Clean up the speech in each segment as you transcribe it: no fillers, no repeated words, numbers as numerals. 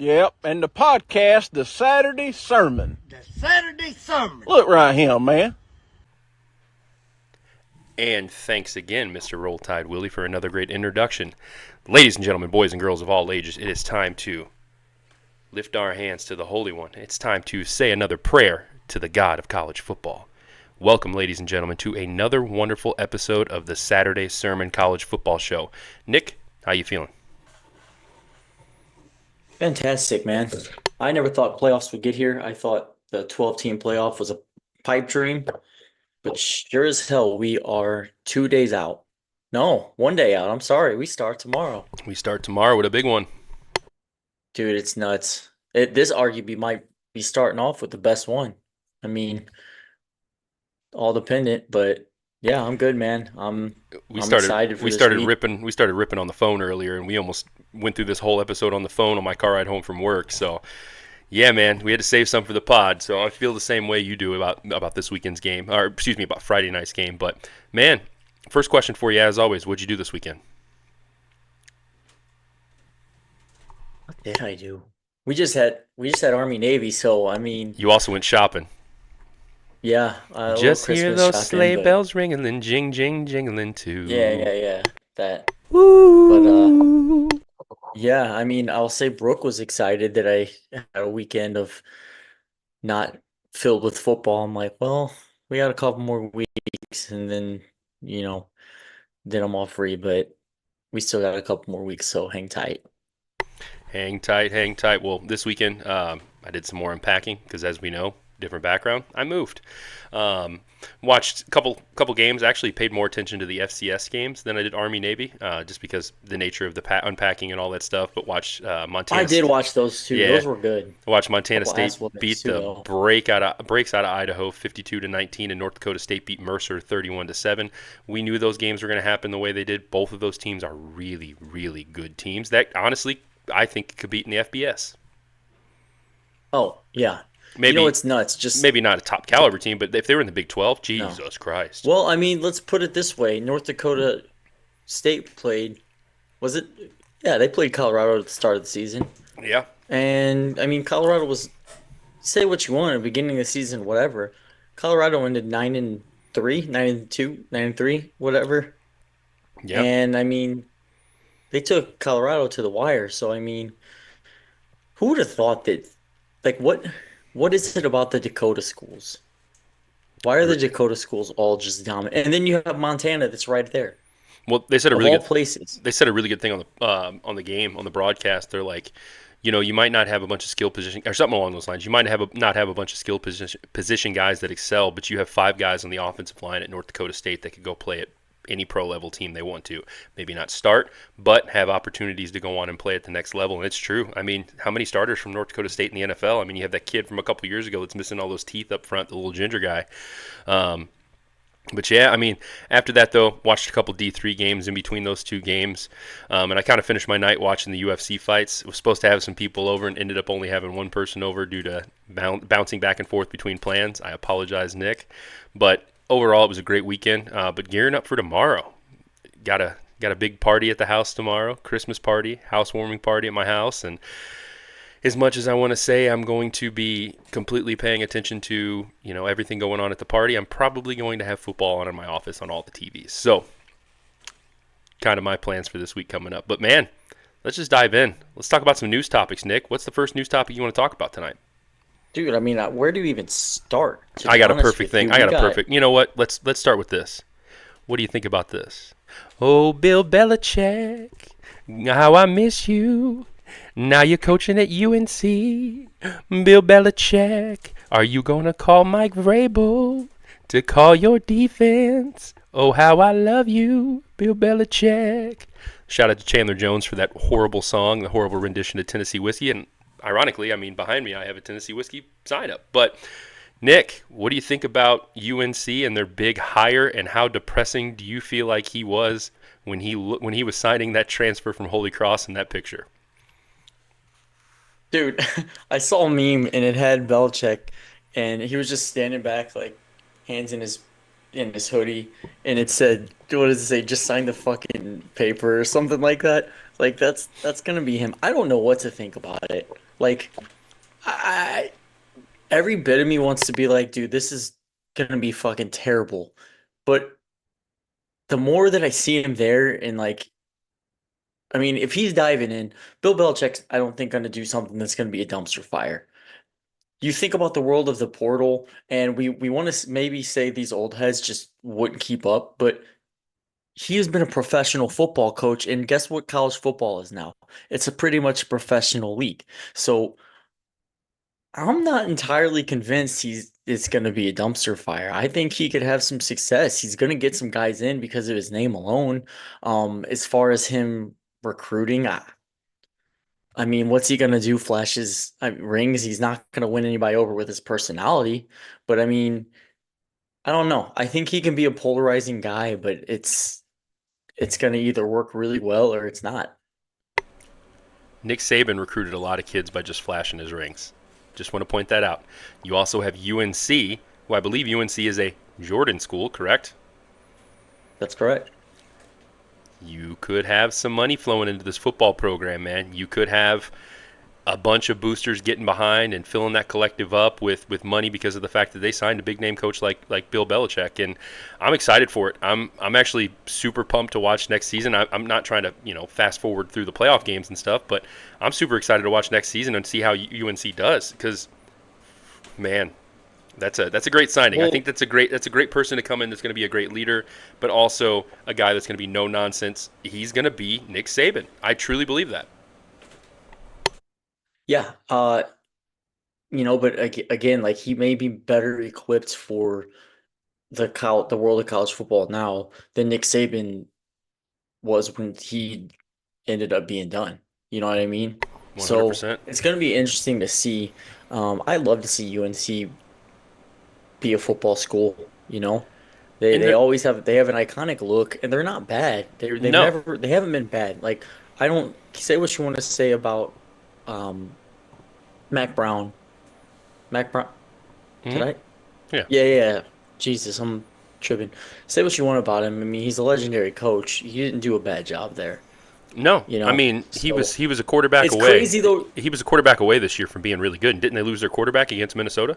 Yep, and the podcast, The Saturday Sermon. The Saturday Sermon. Look right here, man. And thanks again, Mr. Roll Tide Willie, for another great introduction. Ladies and gentlemen, boys and girls of all ages, it is time to lift our hands to the Holy One. It's time to say another prayer to the God of college football. Welcome, ladies and gentlemen, to another wonderful episode of the Saturday Sermon College Football Show. Nick, how you feeling? Fantastic, man. I never thought playoffs would get here. I thought the 12-team playoff was a pipe dream, but sure as hell, we are 2 days out. No, 1 day out. I'm sorry. We start tomorrow. We start tomorrow with a big one. Dude, it's nuts. This arguably might be starting off with the best one. I mean, all dependent, but yeah, I'm good, man. I'm excited for we this started week. ripping on the phone earlier, and we almost went through this whole episode on the phone on my car ride home from work. So yeah, man, we had to save some for the pod. So I feel the same way you do about this weekend's game, or excuse me, about Friday night's game. But man, first question for you, as always, what'd you do this weekend? What did I do? We just had Army Navy, so I mean, You also went shopping. yeah, a little Just hear Christmas those shopping, sleigh but bells ringing, and jing, jing, jingling too. yeah, that. Woo! Yeah, I mean, I'll say Brooke was excited that I had a weekend of not filled with football. I'm like, well, we got a couple more weeks, and then I'm all free, but we still got a couple more weeks, so hang tight. Hang tight, hang tight. Well, this weekend I did some more unpacking because, as we know, different background. I moved. Watched a couple games. Actually, paid more attention to the FCS games than I did Army Navy, just because the nature of the unpacking and all that stuff. But watched Montana. I did watch those two. Yeah. Those were good. Watched Montana Couple ass State whoopings beat too, the though. breaks out of Idaho 52-19, and North Dakota State beat Mercer 31-7. We knew those games were going to happen the way they did. Both of those teams are really, really good teams that honestly I think could beat in the FBS. Oh, yeah. Maybe it's nuts. Just maybe not a top caliber team, but if they were in the Big 12, Jesus Christ. Well, I mean, let's put it this way. North Dakota State played, was it? Yeah, they played Colorado at the start of the season. Yeah. And, I mean, Colorado was, say what you want at the beginning of the season, whatever. Colorado ended 9-3, 9-2, 9-3, whatever. Yeah. And, I mean, they took Colorado to the wire. So, I mean, who would have thought that, like, what is it about the Dakota schools? Why are the Dakota schools all just dominant? And then you have Montana that's right there. Well, they said a Of really all good places. they said a really good thing on the game, on the broadcast. They're like, you might not have a bunch of skill position or something along those lines. You might not have a bunch of skill position guys that excel, but you have 5 guys on the offensive line at North Dakota State that could go play at any pro level team they want to. Maybe not start, but have opportunities to go on and play at the next level. And it's true. I mean, how many starters from North Dakota State in the NFL? I mean, you have that kid from a couple years ago that's missing all those teeth up front, the little ginger guy. But yeah, I mean, after that, though, watched a couple D3 games in between those two games. And I kind of finished my night watching the UFC fights. Was supposed to have some people over and ended up only having one person over due to bouncing back and forth between plans. I apologize, Nick. But overall, it was a great weekend. But gearing up for tomorrow. Got a big party at the house tomorrow. Christmas party, housewarming party at my house. And as much as I want to say I'm going to be completely paying attention to, everything going on at the party, I'm probably going to have football on in my office on all the TVs. So, kind of my plans for this week coming up. But man, let's just dive in. Let's talk about some news topics, Nick. What's the first news topic you want to talk about tonight? Dude, I mean, where do you even start? I got a perfect thing. You know what? Let's start with this. What do you think about this? Oh, Bill Belichick, how I miss you. Now you're coaching at UNC. Bill Belichick, are you going to call Mike Vrabel to call your defense? Oh, how I love you, Bill Belichick. Shout out to Chandler Jones for that horrible song, the horrible rendition of Tennessee Whiskey. And ironically, I mean, behind me I have a Tennessee Whiskey sign up. But Nick, what do you think about UNC and their big hire, and how depressing do you feel like he was when he was signing that transfer from Holy Cross in that picture? Dude, I saw a meme and it had Belichick and he was just standing back, like hands in his in his hoodie, and it said, "What does it say? Just sign the fucking paper or something like that." Like that's gonna be him. I don't know what to think about it. Like I every bit of me wants to be like, dude, this is gonna be fucking terrible. But the more that I see him there, and like, I mean, if he's diving in, Bill Belichick's, I don't think gonna do something that's gonna be a dumpster fire. You think about the world of the portal, and we want to maybe say these old heads just wouldn't keep up, but he has been a professional football coach, and guess what college football is now? It's a pretty much professional league. So I'm not entirely convinced it's going to be a dumpster fire. I think he could have some success. He's going to get some guys in because of his name alone. As far as him recruiting, I mean, what's he going to do? Flashes rings. He's not going to win anybody over with his personality. But I mean, I don't know. I think he can be a polarizing guy, but it's going to either work really well or it's not. Nick Saban recruited a lot of kids by just flashing his rings. Just want to point that out. You also have UNC, who I believe UNC is a Jordan school, correct? That's correct. You could have some money flowing into this football program, man. You could have a bunch of boosters getting behind and filling that collective up with money because of the fact that they signed a big name coach like Bill Belichick, and I'm excited for it. I'm actually super pumped to watch next season. I'm not trying to fast forward through the playoff games and stuff, but I'm super excited to watch next season and see how UNC does because, man, that's a great signing. Well, I think that's a great person to come in that's going to be a great leader, but also a guy that's going to be no nonsense. He's going to be Nick Saban. I truly believe that. yeah. But again, like he may be better equipped for the world of college football now than Nick Saban was when he ended up being done. You know what I mean? So 100%. it's going to be interesting to see. I'd love to see UNC be a football school. And They always have an iconic look, and they're not bad. no. They haven't been bad. Like I don't say what you want to say about um Mac Brown. Mac Brown. Did Hmm. I? Yeah. Yeah. Jesus, I'm tripping. Say what you want about him. I mean, he's a legendary coach. He didn't do a bad job there, No, you I know. mean So he was a quarterback it's away. crazy though. He was a quarterback away this year from being really good. And didn't they lose their quarterback against Minnesota?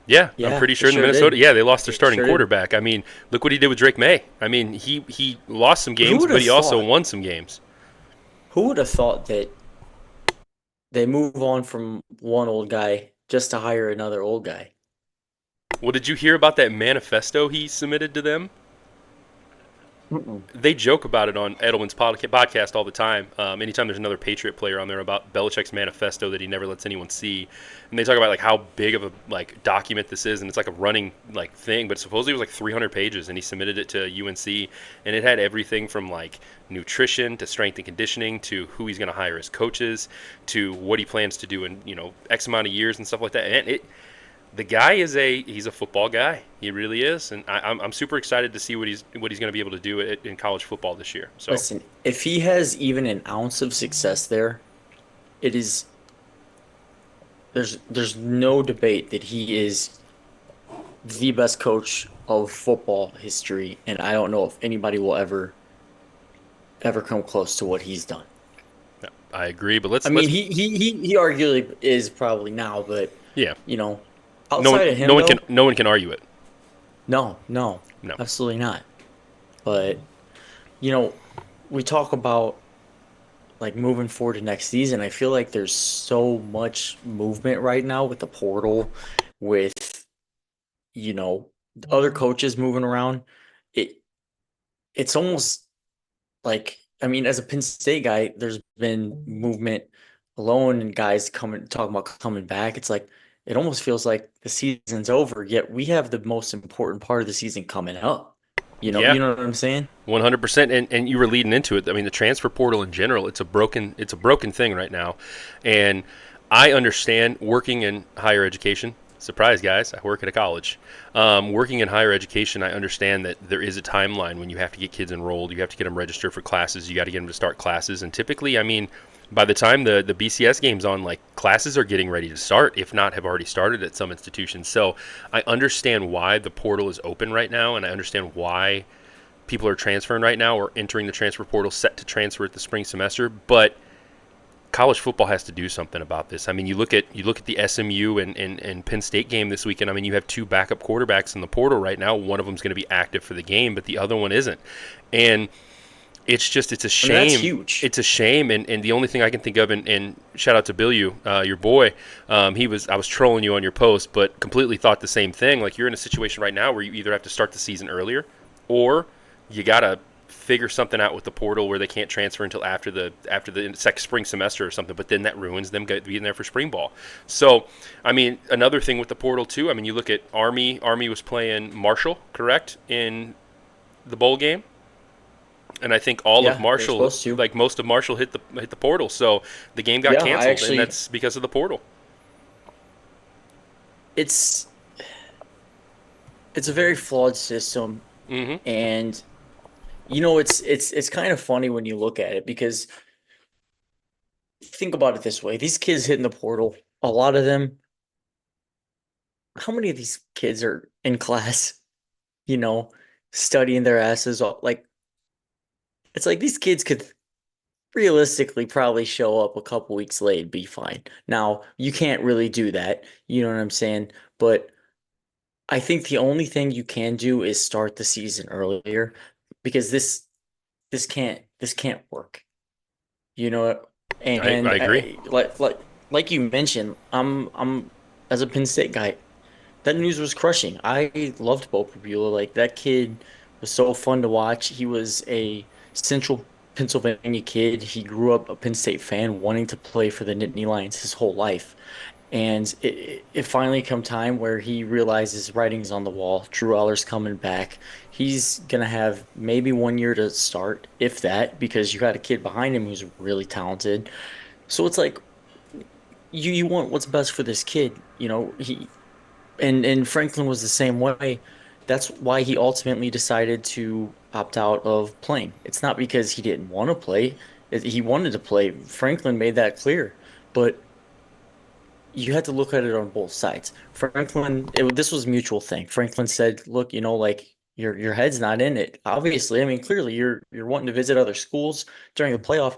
Yeah, I'm Yeah, pretty they sure in sure Minnesota. did. Yeah, they lost their They starting sure did. quarterback. I mean, look what he did with Drake May. I mean, he lost some Who games, would but have he also thought? won some games. Who would have thought that they move on from one old guy just to hire another old guy? Well, did you hear about that manifesto he submitted to them? Mm-mm. They joke about it on Edelman's podcast all the time. Anytime there's another Patriot player on there about Belichick's manifesto that he never lets anyone see, and they talk about like how big of a document this is, and it's like a running thing. But supposedly it was like 300 pages, and he submitted it to UNC, and it had everything from like nutrition to strength and conditioning to who he's going to hire as coaches to what he plans to do in X amount of years and stuff like that. And the guy he's a football guy. He really is, and I'm super excited to see what he's going to be able to do in college football this year. So Listen, if he has even an ounce of success there, it is there's no debate that he is the best coach of football history, and I don't know if anybody will ever come close to what he's done. yeah, I agree. But I mean, he arguably is probably now, but yeah, you know, outside of him though, no one can argue it. no, No. absolutely not. But you know, we talk about like moving forward to next season. I feel like there's so much movement right now with the portal, with you know other coaches moving around. It it's almost like I mean, as a Penn State guy, there's been movement alone and guys coming talking about coming back. It's like it almost feels like the season's over, yet we have the most important part of the season coming up. Yeah, You know what I'm saying? 100%. And you were leading into it. I mean, the transfer portal in general, it's a broken thing right now, and I understand working in higher education. Surprise, guys! I work at a college. Working in higher education, I understand that there is a timeline when you have to get kids enrolled. You have to get them registered for classes. You got to get them to start classes. And typically, I mean, by the time the BCS game's on, like, classes are getting ready to start, if not have already started at some institutions. So I understand why the portal is open right now, and I understand why people are transferring right now or entering the transfer portal set to transfer at the spring semester. But college football has to do something about this. I mean, you look at the SMU and Penn State game this weekend. I mean, you have two backup quarterbacks in the portal right now. One of them is going to be active for the game, but the other one isn't. And it's a I mean, shame. that's huge. It's a shame, and the only thing I can think of, and shout out to Bill, your boy, I was trolling you on your post, but completely thought the same thing. Like, you're in a situation right now where you either have to start the season earlier, or you gotta figure something out with the portal where they can't transfer until after the spring semester or something. But then that ruins them being there for spring ball. So, I mean, another thing with the portal too. I mean, you look at Army. Army was playing Marshall, correct, in the bowl game. And I think all Yeah, of they're Marshall, supposed to. like most of Marshall, hit the portal. So the game got Yeah, I canceled, and actually, that's because of the portal. it's it's a very flawed system, Mm-hmm. and it's kind of funny when you look at it because think about it this way: these kids hitting the portal, a lot of them. How many of these kids are in class? You know, studying their asses off. Like it's like these kids could realistically probably show up a couple weeks late and be fine. Now, you can't really do that. You know what I'm saying? But I think the only thing you can do is start the season earlier because this can't work. You know, I and agree. like you mentioned, I'm as a Penn State guy, that news was crushing. I loved Bo Prabula. Like that kid was so fun to watch. He was a Central Pennsylvania kid. He grew up a Penn State fan, wanting to play for the Nittany Lions his whole life. And it finally come time where he realizes writing's on the wall. Drew Aller's coming back. He's gonna have maybe 1 year to start, if that, because you got a kid behind him who's really talented. So it's like you want what's best for this kid. And Franklin was the same way. That's why he ultimately decided to opt out of playing. It's not because he didn't want to play. He wanted to play. Franklin made that clear. But you had to look at it on both sides. This was a mutual thing. Franklin said, "Look, like your head's not in it. Obviously, I mean, clearly you're wanting to visit other schools during the playoff.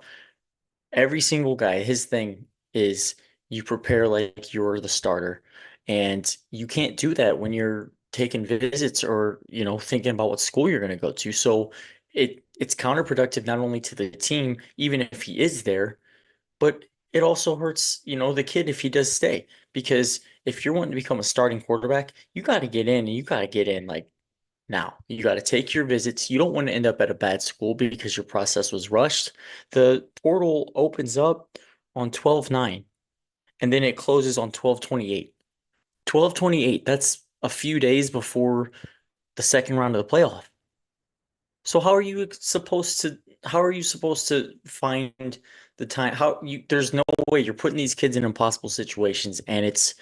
Every single guy, his thing is you prepare like you're the starter, and you can't do that when you're taking visits or thinking about what school you're going to go to. So it's counterproductive not only to the team, even if he is there." But it also hurts, the kid if he does stay. Because if you're wanting to become a starting quarterback, you got to get in and you got to get in like now. You got to take your visits. You don't want to end up at a bad school because your process was rushed. The portal opens up on 12/9 and then it closes on 12/28. 12/28, that's a few days before the second round of the playoff. So how are you supposed to find the time? There's no way you're putting these kids in impossible situations, and it's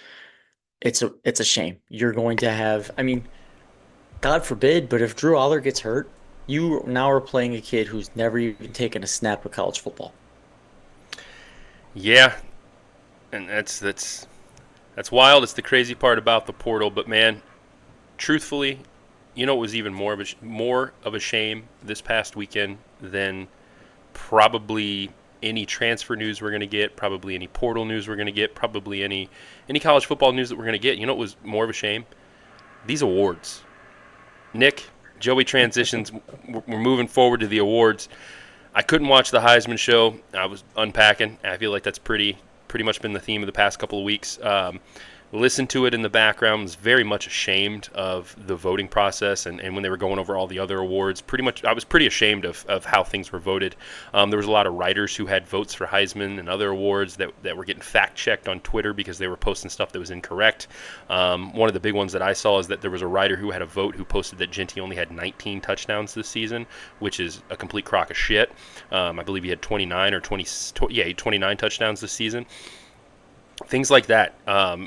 a shame. You're going to have, I mean, God forbid, but if Drew Aller gets hurt, you now are playing a kid who's never even taken a snap of college football. Yeah, and that's wild. It's the crazy part about the portal. But man, truthfully, it was even more of a shame this past weekend than probably any transfer news we're going to get, probably any portal news we're going to get, probably any college football news that we're going to get. It was more of a shame. These awards. Nick, Joey transitions. We're moving forward to the awards. I couldn't watch the Heisman show. I was unpacking. I feel like that's pretty much been the theme of the past couple of weeks. Listened to it in the background, was very much ashamed of the voting process, and when they were going over all the other awards, I was pretty ashamed of how things were voted. There was a lot of writers who had votes for Heisman and other awards that were getting fact-checked on Twitter because they were posting stuff that was incorrect. One of the big ones that I saw is that there was a writer who had a vote who posted that Genty only had 19 touchdowns this season, which is a complete crock of shit. I believe he had 29 or 20, yeah, 29 touchdowns this season. things like that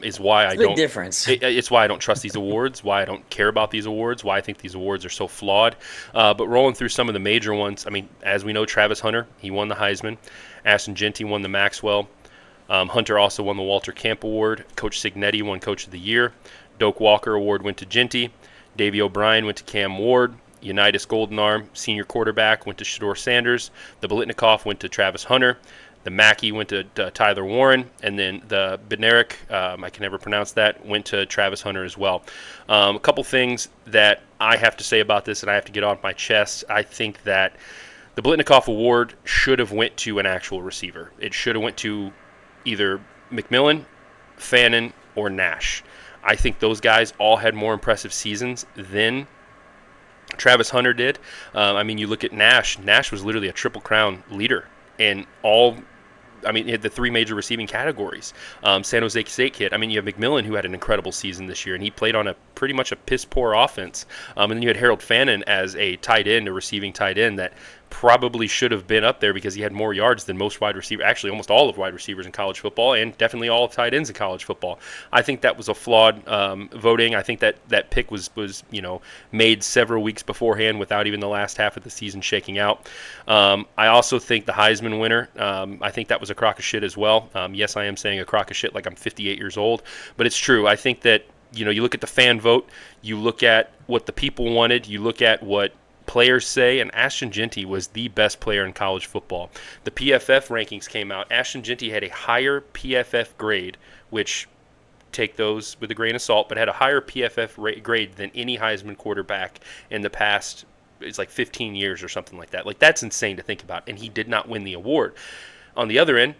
is why It's I a big don't. difference. It's why I don't trust these awards. Why I don't care about these awards. Why I think these awards are so flawed. But rolling through some of the major ones, I mean, as we know, Travis Hunter, he won the Heisman. Ashton Jeanty won the Maxwell. Hunter also won the Walter Camp Award. Coach Cignetti won Coach of the Year. Doak Walker Award went to Jeanty. Davey O'Brien went to Cam Ward. Unitas Goldenarm, senior quarterback, went to Shador Sanders. The Bolitnikoff went to Travis Hunter. The Mackey went to Tyler Warren. And then the Bednarik, I can never pronounce that, went to Travis Hunter as well. A couple things that I have to say about this and I have to get off my chest. I think that the Bolitnikoff Award should have went to an actual receiver. It should have went to either McMillan, Fannin, or Nash. I think those guys all had more impressive seasons than Travis Hunter did. I mean, you look at Nash. Nash was literally a Triple Crown leader in all. I mean, he had the three major receiving categories. San Jose State kid. I mean, you have McMillan, who had an incredible season this year, and he played on a pretty much a piss poor offense. And then you had Harold Fannin as a tight end, a receiving tight end that probably should have been up there because he had more yards than most wide receivers, actually almost all of wide receivers in college football, and definitely all of tight ends in college football. I think that was a flawed voting. I think that pick was made several weeks beforehand without even the last half of the season shaking out. I also think the Heisman winner, I think that was a crock of shit as well. Yes, I am saying a crock of shit like I'm 58 years old, but it's true. I think that you look at the fan vote, you look at what the people wanted, you look at what players say, and Ashton Jeanty was the best player in college football. The PFF rankings came out. Ashton Jeanty had a higher PFF grade, which take those with a grain of salt, but had a higher PFF grade than any Heisman quarterback in the past. It's like 15 years or something like that. Like, that's insane to think about, and he did not win the award. On the other end,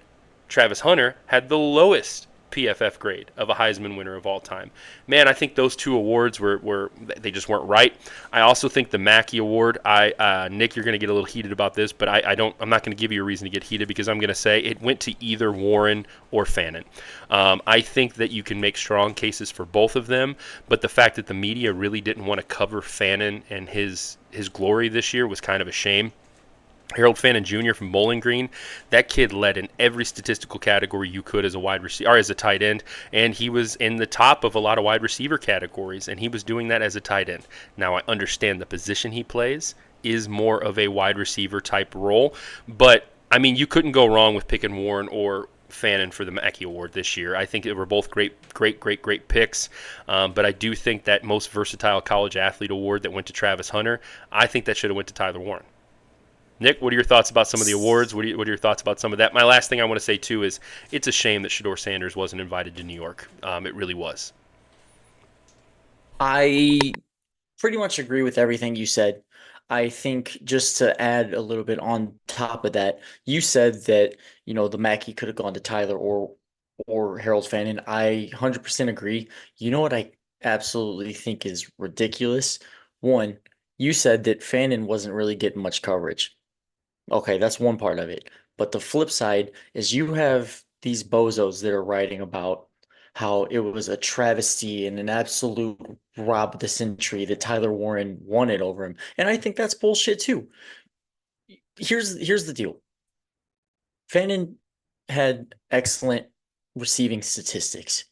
Travis Hunter had the lowest PFF grade of a Heisman winner of all time. Man, I think those two awards were they just weren't right. I also think the Mackey Award, Nick, you're going to get a little heated about this, but I'm not going to give you a reason to get heated because I'm going to say it went to either Warren or Fannin. I think that you can make strong cases for both of them, but the fact that the media really didn't want to cover Fannin and his glory this year was kind of a shame. Harold Fannin Jr. from Bowling Green, that kid led in every statistical category you could as a wide receiver or as a tight end, and he was in the top of a lot of wide receiver categories, and he was doing that as a tight end. Now, I understand the position he plays is more of a wide receiver type role, but I mean, you couldn't go wrong with picking Warren or Fannin for the Mackey Award this year. I think they were both great picks, but I do think that most versatile college athlete award that went to Travis Hunter, I think that should have went to Tyler Warren. Nick, what are your thoughts about some of the awards? What are your thoughts about some of that? My last thing I want to say, too, is it's a shame that Shador Sanders wasn't invited to New York. It really was. I pretty much agree with everything you said. I think just to add a little bit on top of that, you said that, the Mackey could have gone to Tyler or Harold Fannin. I 100% agree. You know what I absolutely think is ridiculous? One, you said that Fannin wasn't really getting much coverage. Okay, that's one part of it. But the flip side is you have these bozos that are writing about how it was a travesty and an absolute rob of the century that Tyler Warren won it over him. And I think that's bullshit too. Here's the deal. Fannin had excellent receiving statistics.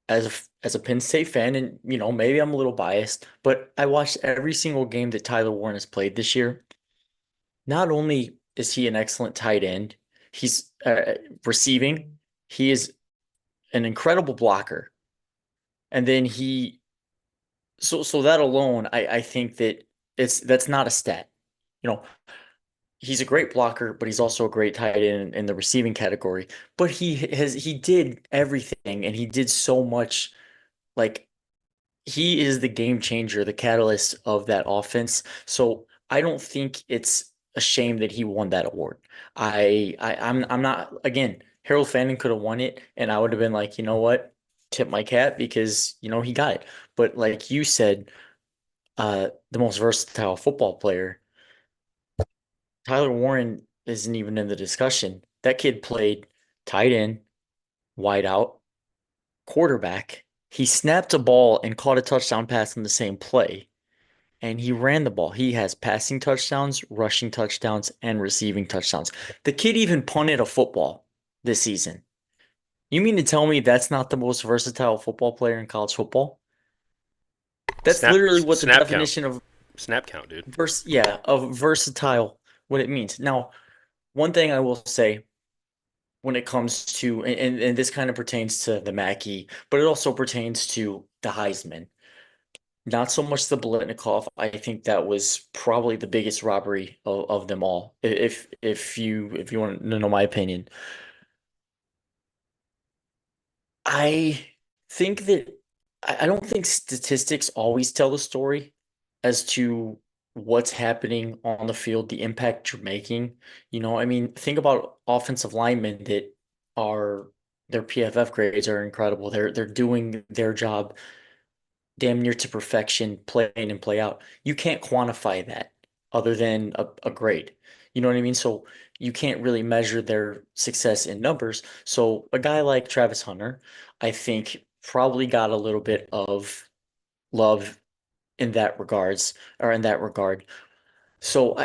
As a Penn State fan, and maybe I'm a little biased, but I watched every single game that Tyler Warren has played this year. Not only is he an excellent tight end, he's receiving, he is an incredible blocker. And then so that alone, I think that that's not a stat. You know, he's a great blocker, but he's also a great tight end in the receiving category. But he did everything and he did so much. Like, he is the game changer, the catalyst of that offense. So I don't think it's a shame that he won that award. I'm not, again, Harold Fannin could have won it, and I would have been like, you know what, tip my cap because he got it. But like you said, the most versatile football player, Tyler Warren isn't even in the discussion. That kid played tight end, wide out, quarterback. He snapped a ball and caught a touchdown pass in the same play. And he ran the ball. He has passing touchdowns, rushing touchdowns, and receiving touchdowns. The kid even punted a football this season. You mean to tell me that's not the most versatile football player in college football? That's Snap literally what the snap count. definition of Snap count, dude. of versatile, what it means. Now, one thing I will say when it comes to, and this kind of pertains to the Mackey, but it also pertains to the Heisman. Not so much the Biletnikoff. I think that was probably the biggest robbery of them all. If you want to know my opinion, I think that I don't think statistics always tell the story as to what's happening on the field, the impact you're making. I mean, think about offensive linemen that are their PFF grades are incredible. They're doing their job damn near to perfection, play in and play out. You can't quantify that other than a grade. You know what I mean? So you can't really measure their success in numbers. So a guy like Travis Hunter, I think probably got a little bit of love in that regards or in that regard. So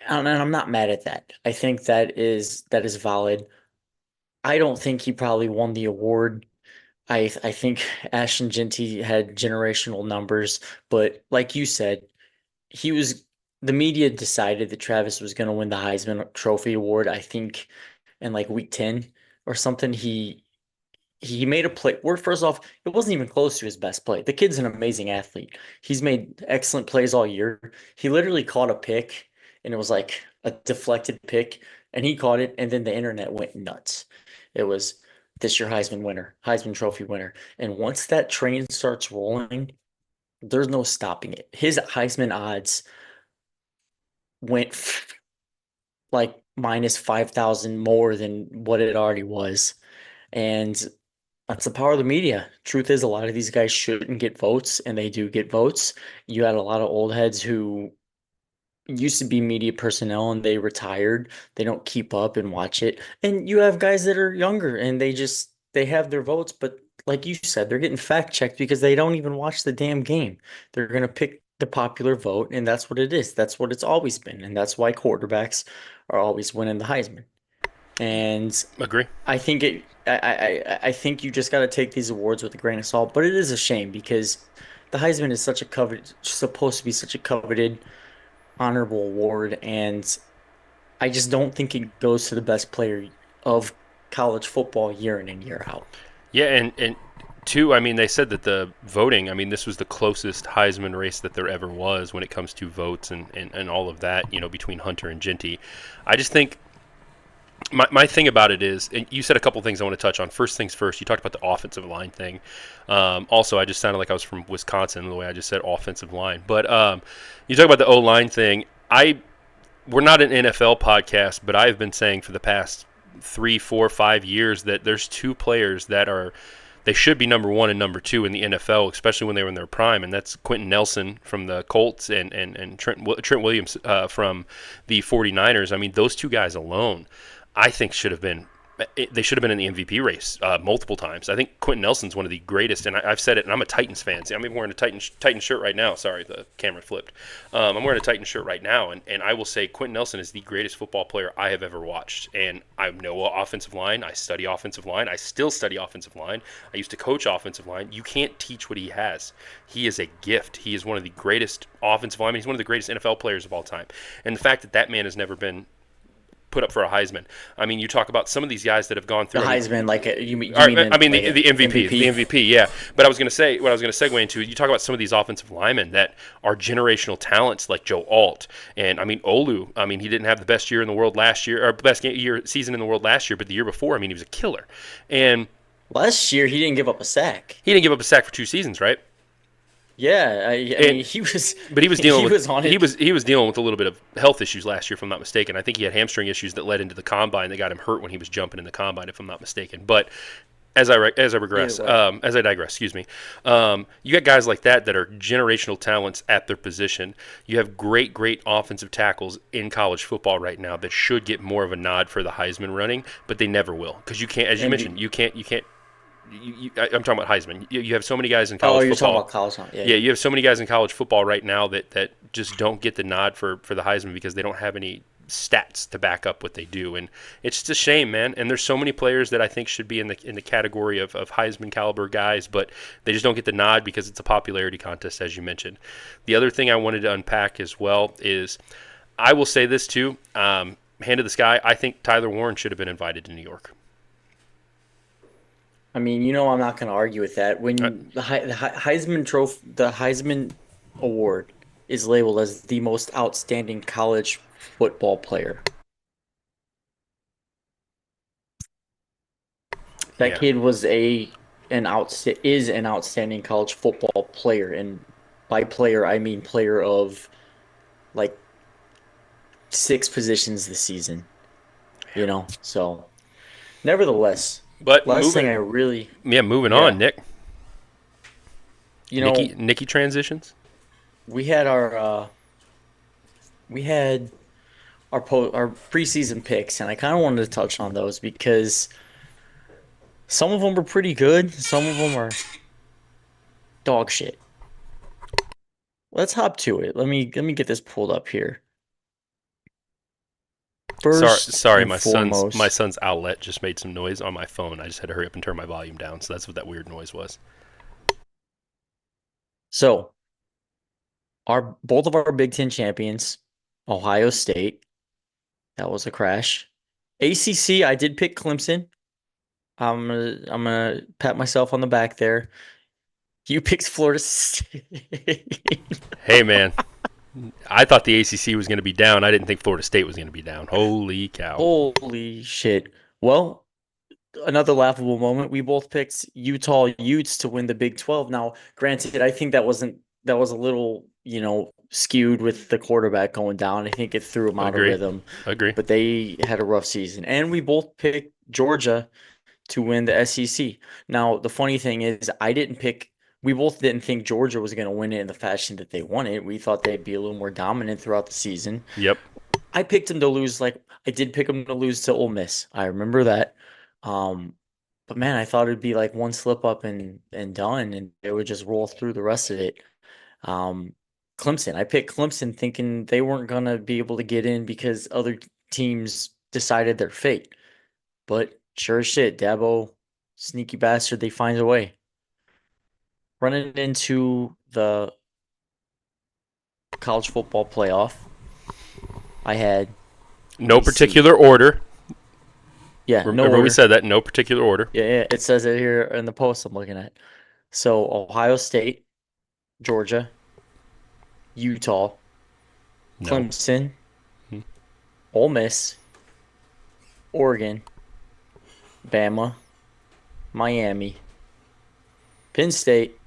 and I'm not mad at that. I think that is valid. I don't think he probably won the award. I think Ashton Genty had generational numbers, but like you said, he was the media decided that Travis was going to win the Heisman Trophy award. I think in like week 10 or something, he made a play. Where first off, it wasn't even close to his best play. The kid's an amazing athlete. He's made excellent plays all year. He literally caught a pick, and it was like a deflected pick, and he caught it, and then the internet went nuts. It was this your Heisman winner, Heisman Trophy winner. And once that train starts rolling, there's no stopping it. His Heisman odds went like minus 5,000 more than what it already was. And that's the power of the media. Truth is, a lot of these guys shouldn't get votes, and they do get votes. You had a lot of old heads who used to be media personnel and they retired. They don't keep up and watch it. And you have guys that are younger and they have their votes, but like you said, they're getting fact checked because they don't even watch the damn game. They're gonna pick the popular vote, and that's what it is. That's what it's always been, and that's why quarterbacks are always winning the Heisman. And Agree. I think I think you just got to take these awards with a grain of salt, but it is a shame because the Heisman is supposed to be such a coveted, honorable award, and I just don't think it goes to the best player of college football year in and year out. Yeah, and two, I mean, they said that the voting, I mean, this was the closest Heisman race that there ever was when it comes to votes and all of that, between Hunter and Genty. I just think my thing about it is, and you said a couple things I want to touch on. First things first, you talked about the offensive line thing. Also, I just sounded like I was from Wisconsin the way I just said offensive line. But you talk about the O-line thing. We're not an NFL podcast, but I've been saying for the past 3, 4, 5 years that there's two players they should be number one and number two in the NFL, especially when they were in their prime, and that's Quentin Nelson from the Colts and Trent Williams from the 49ers. I mean, those two guys alone, I think they should have been in the MVP race multiple times. I think Quentin Nelson's one of the greatest, and I've said it, and I'm a Titans fan. See, I'm even wearing a Titans shirt right now. Sorry, the camera flipped. I'm wearing a Titans shirt right now, and I will say Quentin Nelson is the greatest football player I have ever watched. And I know offensive line. I study offensive line. I still study offensive line. I used to coach offensive line. You can't teach what he has. He is a gift. He is one of the greatest offensive linemen. He's one of the greatest NFL players of all time. And the fact that man has never been put up for a Heisman. I mean, you talk about some of these guys that have gone through. The Heisman, like you mean? The MVP. MVP, the MVP, yeah. But I was going to say, what I was going to segue into, you talk about some of these offensive linemen that are generational talents, like Joe Alt, and I mean Olu. I mean, he didn't have the best year in the world last year, or best season in the world last year, but the year before, I mean, he was a killer. And Last year he didn't give up a sack. he didn't give up a sack for 2 seasons, right? Yeah, I mean he was. But he was dealing with on it. he was dealing with a little bit of health issues last year, if I'm not mistaken. I think he had hamstring issues that led into the combine that got him hurt when he was jumping in the combine, if I'm not mistaken. But as I digress, excuse me. You got guys like that are generational talents at their position. You have great offensive tackles in college football right now that should get more of a nod for the Heisman running, but they never will because you can't, as you mentioned, you can't. I'm talking about Heisman. You have so many guys in college football. Talking about college, huh? Yeah, you have so many guys in college football right now that just don't get the nod for the Heisman because they don't have any stats to back up what they do, and it's just a shame, man. And there's so many players that I think should be in the category of Heisman caliber guys, but they just don't get the nod because it's a popularity contest, as you mentioned. The other thing I wanted to unpack as well is, I will say this too, hand of the sky. I think Tyler Warren should have been invited to New York. I mean, I'm not going to argue with that. When the Heisman Trophy, the Heisman Award is labeled as the most outstanding college football player. That Yeah, kid was is an outstanding college football player, and by player I mean player of like six positions this season. So nevertheless, but last thing moving, I really, yeah, moving on, yeah, Nick. you Nikki, know, Nikki transitions. we had our we had our preseason picks, and I kind of wanted to touch on those because some of them are pretty good, some of them are dog shit. Let's hop to it. Let me get this pulled up here. Sorry, First sorry, and my foremost, son's outlet just made some noise on my phone. I just had to hurry up and turn my volume down. So that's what that weird noise was. so our both of our Big Ten champions, Ohio State, that was a crash. ACC, I did pick Clemson. I'm gonna pat myself on the back there. You picked Florida State. Hey, man, I thought the ACC was going to be down. I didn't think Florida State was going to be down. Holy cow! Holy shit. Well, another laughable moment. We both picked Utah Utes to win the Big 12. Now, granted, I think that was a little, skewed with the quarterback going down. I think it threw them out of Agree, rhythm, agree. but they had a rough season. And we both picked Georgia to win the SEC. Now, the funny thing is, we both didn't think Georgia was going to win it in the fashion that they won it. We thought they'd be a little more dominant throughout the season. Yep. I picked them to lose, I did pick them to lose to Ole Miss. I remember that. Um, but man, I thought it'd be like one slip up and done, and they would just roll through the rest of it. Um, Clemson. I picked Clemson thinking they weren't gonna be able to get in because other teams decided their fate. But sure as shit, Dabo, sneaky bastard, they find a way. Running into the college football playoff, I had No BC. particular order. Yeah, no Remember we order. said that in no particular order. Yeah, yeah, it says it here in the post I'm looking at. So Ohio State, Georgia, Utah, No. Clemson, Hmm. Ole Miss, Oregon, Bama, Miami, Penn State,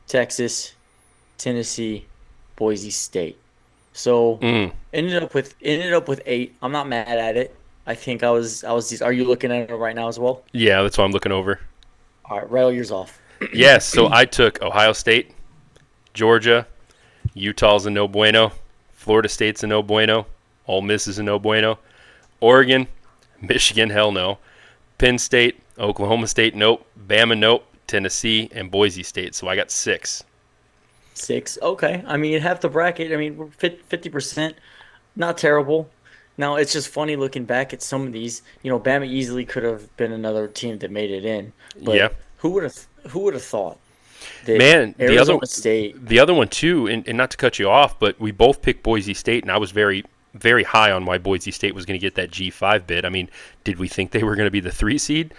Texas, Tennessee, Boise State. So Mm. ended up with 8. I'm not mad at it. I was. Are you looking at it right now as well? Yeah, that's what I'm looking over. All right, rattle yours off. Yes, so I took Ohio State, Georgia, Utah's a no bueno, Florida State's a no bueno, Ole Miss is a no bueno, Oregon, Michigan, hell no, Penn State, Oklahoma State, nope, Bama, nope, Tennessee, and Boise State. So I got 6. 6. Okay. I mean, half the bracket. I mean, we're 50%. Not terrible. Now, it's just funny looking back at some of these. Bama easily could have been another team that made it in, Yeah, but who would have thought that man. Arizona State. The other one too, and not to cut you off, but we both picked Boise State, and I was very high on why Boise State was going to get that G5 bid. I mean, did we think they were going to be the 3 seed?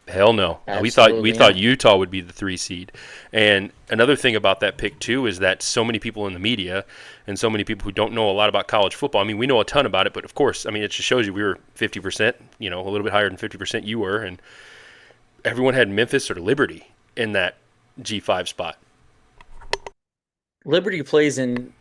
Hell no. We Absolutely thought not. Utah would be the 3 seed. And another thing about that pick too is that so many people in the media and so many people who don't know a lot about college football. I mean, we know a ton about it, but of course, I mean, it just shows you we were 50%, a little bit higher than 50% you were, and everyone had Memphis or Liberty in that G5 spot. Liberty plays in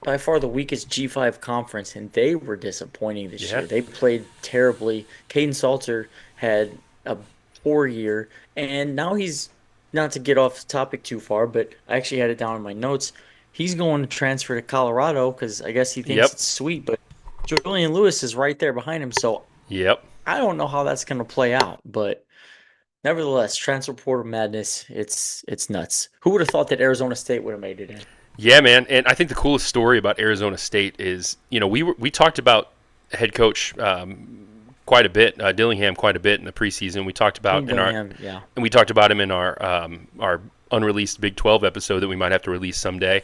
by far the weakest G5 conference, and they were disappointing this Yeah. year. They played terribly. Caden Salter had a poor year, and now he's not to get off topic too far, but I actually had it down in my notes. He's going to transfer to Colorado because I guess he thinks Yep. it's sweet, but Julian Lewis is right there behind him, so Yep. I don't know how that's going to play out, but nevertheless, transfer portal madness, it's nuts. Who would have thought that Arizona State would have made it in? Yeah, man. And I think the coolest story about Arizona State is, we talked about head coach quite a bit, Dillingham quite a bit in the preseason. We talked about King in our Dillingham, yeah. and we talked about him in our unreleased Big 12 episode that we might have to release someday.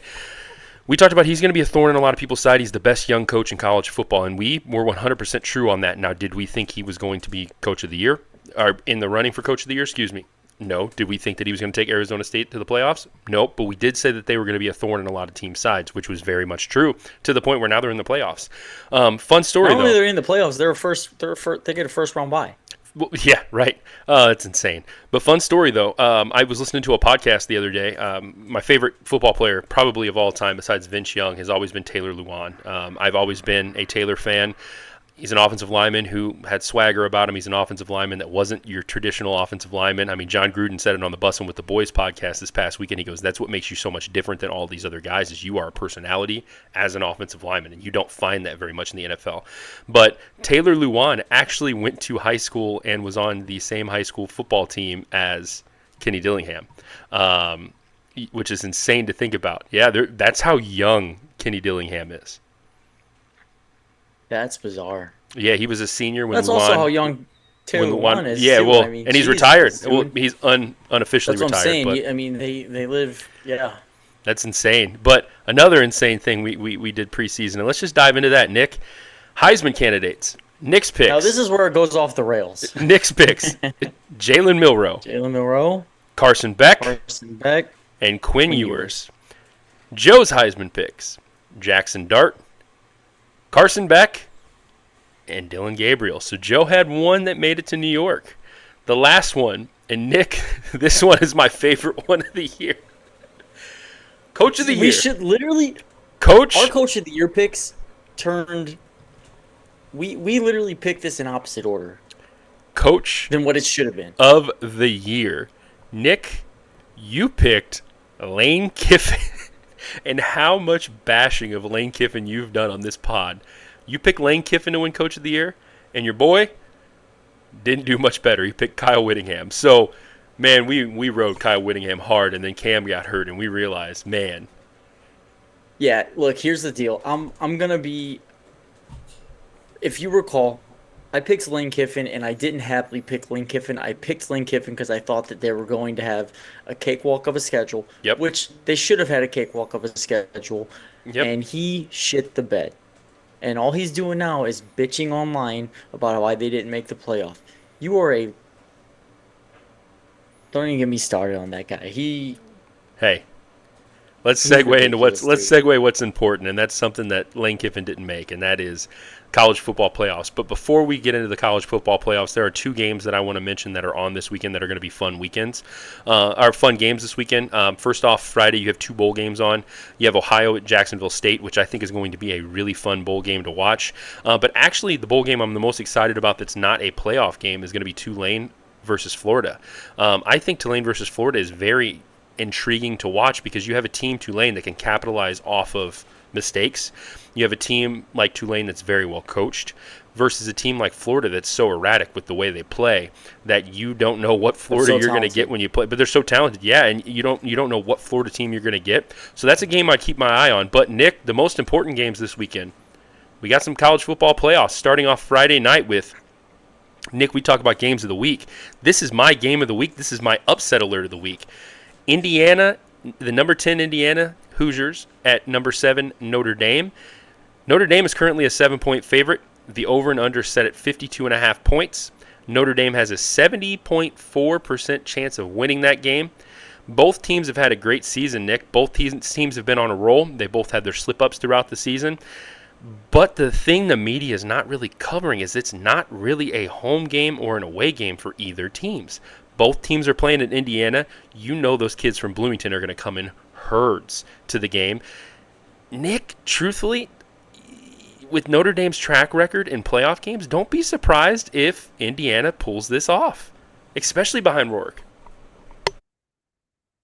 We talked about he's going to be a thorn in a lot of people's side. He's the best young coach in college football, and we were 100% true on that. Now, did we think he was going to be coach of the year, or in the running for coach of the year? Excuse me. No. Did we think that he was going to take Arizona State to the playoffs? Nope. But we did say that they were going to be a thorn in a lot of team sides, which was very much true to the point where now they're in the playoffs. Fun story Not only though. they're in the playoffs, they get a first round bye. Well, yeah, right. It's insane. But fun story, though. I was listening to a podcast the other day. My favorite football player, probably of all time, besides Vince Young, has always been Taylor Lewan. I've always been a Taylor fan. He's an offensive lineman who had swagger about him. He's an offensive lineman that wasn't your traditional offensive lineman. I mean, John Gruden said it on the Bussin' with the Boys podcast this past weekend. He goes, that's what makes you so much different than all these other guys is you are a personality as an offensive lineman, and you don't find that very much in the NFL. But Taylor Lewan actually went to high school and was on the same high school football team as Kenny Dillingham, which is insane to think about. Yeah, that's how young Kenny Dillingham is. That's bizarre. Yeah, he was a senior when That's Luan. also how young Taylor Lewan is. Yeah, too. well, I mean, and he's Jesus, retired. dude. Well, he's unofficially That's what I'm retired. saying. But I mean, they live. Yeah. that's insane. But another insane thing we did preseason, and let's just dive into that. Nick, Heisman candidates. Nick's picks. Now this is where it goes off the rails. Nick's picks. Jalen Milroe, Jalen Monroe, Carson Beck, Carson Beck, and Quinn Quinn Ewers. Joe's Heisman picks: Jackson Dart, Carson Beck, and Dylan Gabriel. So Joe had one that made it to New York. The last one, and Nick, this one is my favorite one of the year. Coach of the year. We should literally. Coach. Our coach of the year picks turned. We literally picked this in opposite order Coach than what it should have been. of the year. Nick, you picked Lane Kiffin. And how much bashing of Lane Kiffin you've done on this pod. You picked Lane Kiffin to win Coach of the Year, and your boy didn't do much better. He picked Kyle Whittingham. So, man, we rode Kyle Whittingham hard, and then Cam got hurt, and we realized, man. Yeah, look, here's the deal. I'm gonna be. If you recall, I picked Lane Kiffin, and I didn't happily pick Lane Kiffin. I picked Lane Kiffin because I thought that they were going to have a cakewalk of a schedule, Yep. which they should have had a cakewalk of a schedule, Yep. and he shit the bed. And all he's doing now is bitching online about why they didn't make the playoff. You are a. Don't even get me started on that guy. Hey, let's He's segue into ridiculous, let's dude. segue what's important, and that's something that Lane Kiffin didn't make, and that is college football playoffs. But before we get into the college football playoffs, there are two games that I want to mention that are on this weekend that are going to be fun weekends, are fun games this weekend. First off, Friday you have two bowl games on. You have Ohio at Jacksonville State, which I think is going to be a really fun bowl game to watch. But actually, the bowl game I'm the most excited about that's not a playoff game is going to be Tulane versus Florida. I think Tulane versus Florida is very intriguing to watch because you have a team, Tulane, that can capitalize off of mistakes. You have a team like Tulane that's very well coached versus a team like Florida that's so erratic with the way they play that you don't know what Florida you're going to get when you play. But they're so talented, yeah, and you don't know what Florida team you're going to get. So that's a game I keep my eye on. But Nick, the most important games this weekend, we got some college football playoffs starting off Friday night with Nick. We talk about games of the week. This is my game of the week. This is my upset alert of the week. Indiana, the number 10 Indiana Hoosiers at number 7 Notre Dame. Notre Dame is currently a 7-point favorite. The over and under set at 52.5 points. Notre Dame has a 70.4% chance of winning that game. Both teams have had a great season, Nick. Both teams have been on a roll. They both had their slip-ups throughout the season. But the thing the media is not really covering is it's not really a home game or an away game for either teams. Both teams are playing in Indiana. You know those kids from Bloomington are going to come in herds to the game. Nick, truthfully, with Notre Dame's track record in playoff games, don't be surprised if Indiana pulls this off, especially behind Rourke.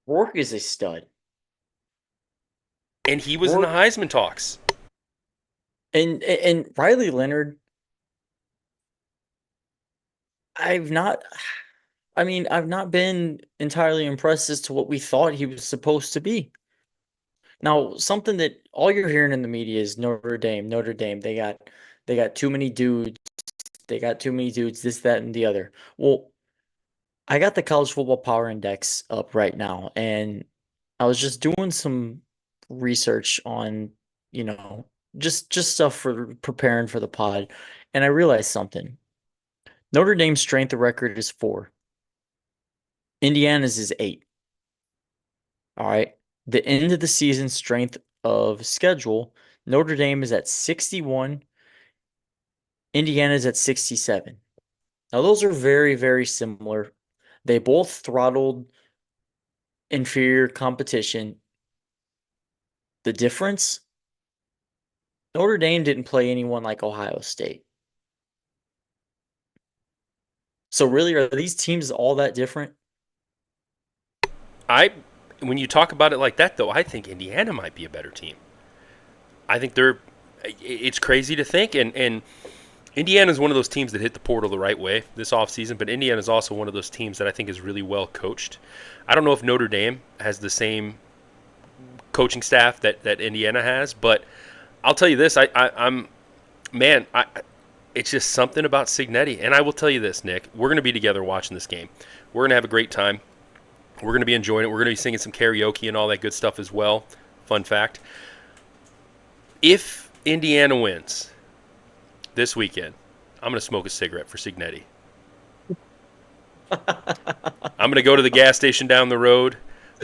Rourke is a stud. And he was in the Heisman talks. And Riley Leonard, I've not been entirely impressed as to what we thought he was supposed to be. Now, something that all you're hearing in the media is Notre Dame, Notre Dame. They got too many dudes. They got too many dudes, this, that, and the other. Well, I got the college football power index up right now, and I was just doing some research on, you know, just stuff for preparing for the pod, and I realized something. Notre Dame's strength of record is 4. Indiana's is 8. All right. The end of the season strength of schedule, Notre Dame is at 61, Indiana's at 67. Now those are very, very similar. They both throttled inferior competition. The difference, Notre Dame didn't play anyone like Ohio State. So really, are these teams all that different? I when you talk about it like that, though, I think Indiana might be a better team. I think they're. It's crazy to think, and Indiana's one of those teams that hit the portal the right way this offseason, but Indiana's also one of those teams that I think is really well coached. I don't know if Notre Dame has the same coaching staff that Indiana has, but I'll tell you this: I'm man, it's just something about Cignetti, and I will tell you this, Nick: we're going to be together watching this game. We're going to have a great time. We're going to be enjoying it. We're going to be singing some karaoke and all that good stuff as well. Fun fact: if Indiana wins this weekend, I'm going to smoke a cigarette for Cignetti. I'm going to go to the gas station down the road,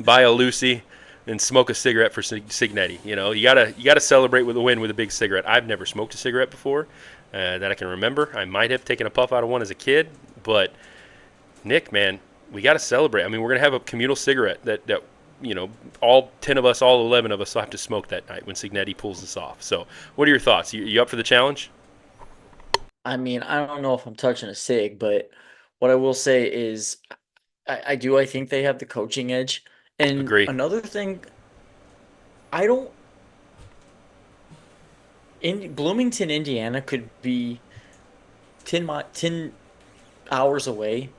buy a Lucy, and smoke a cigarette for Cignetti. You know, you gotta celebrate with a win with a big cigarette. I've never smoked a cigarette before that I can remember. I might have taken a puff out of one as a kid, but Nick, man, we got to celebrate. I mean, we're gonna have a communal cigarette that all 10 of us, all 11 of us will have to smoke that night when Cignetti pulls this off. So, what are your thoughts? You up for the challenge? I mean, I don't know if I'm touching a sig, but what I will say is I think they have the coaching edge. And Agree. another thing, I don't in Bloomington, Indiana could be 10 hours away,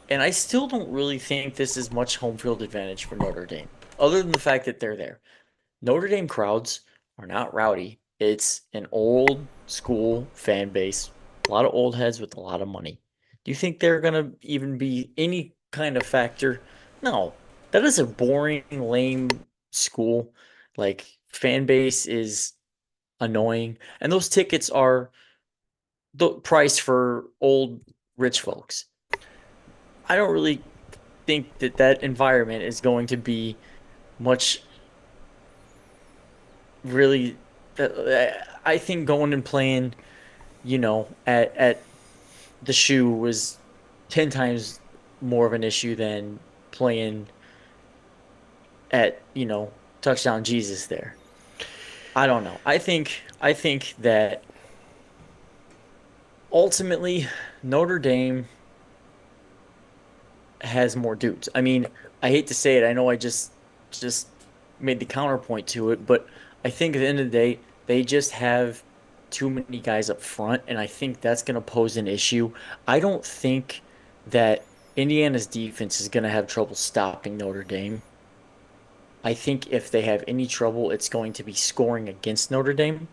and I still don't really think this is much home field advantage for Notre Dame, other than the fact that they're there. Notre Dame crowds are not rowdy. It's an old school fan base, a lot of old heads with a lot of money. Do you think they're going to even be any kind of factor? No. That is a boring, lame school. Like, fan base is annoying. And those tickets are the price for old rich folks. I don't really think that that environment is going to be much really. I think going and playing, at the shoe was 10 times more of an issue than playing at touchdown Jesus there. I don't know. I think that ultimately Notre Dame has more dudes. I mean, I hate to say it. I know I just made the counterpoint to it, but I think at the end of the day, they just have too many guys up front, and I think that's going to pose an issue. I don't think that Indiana's defense is going to have trouble stopping Notre Dame. I think if they have any trouble, it's going to be scoring against Notre Dame.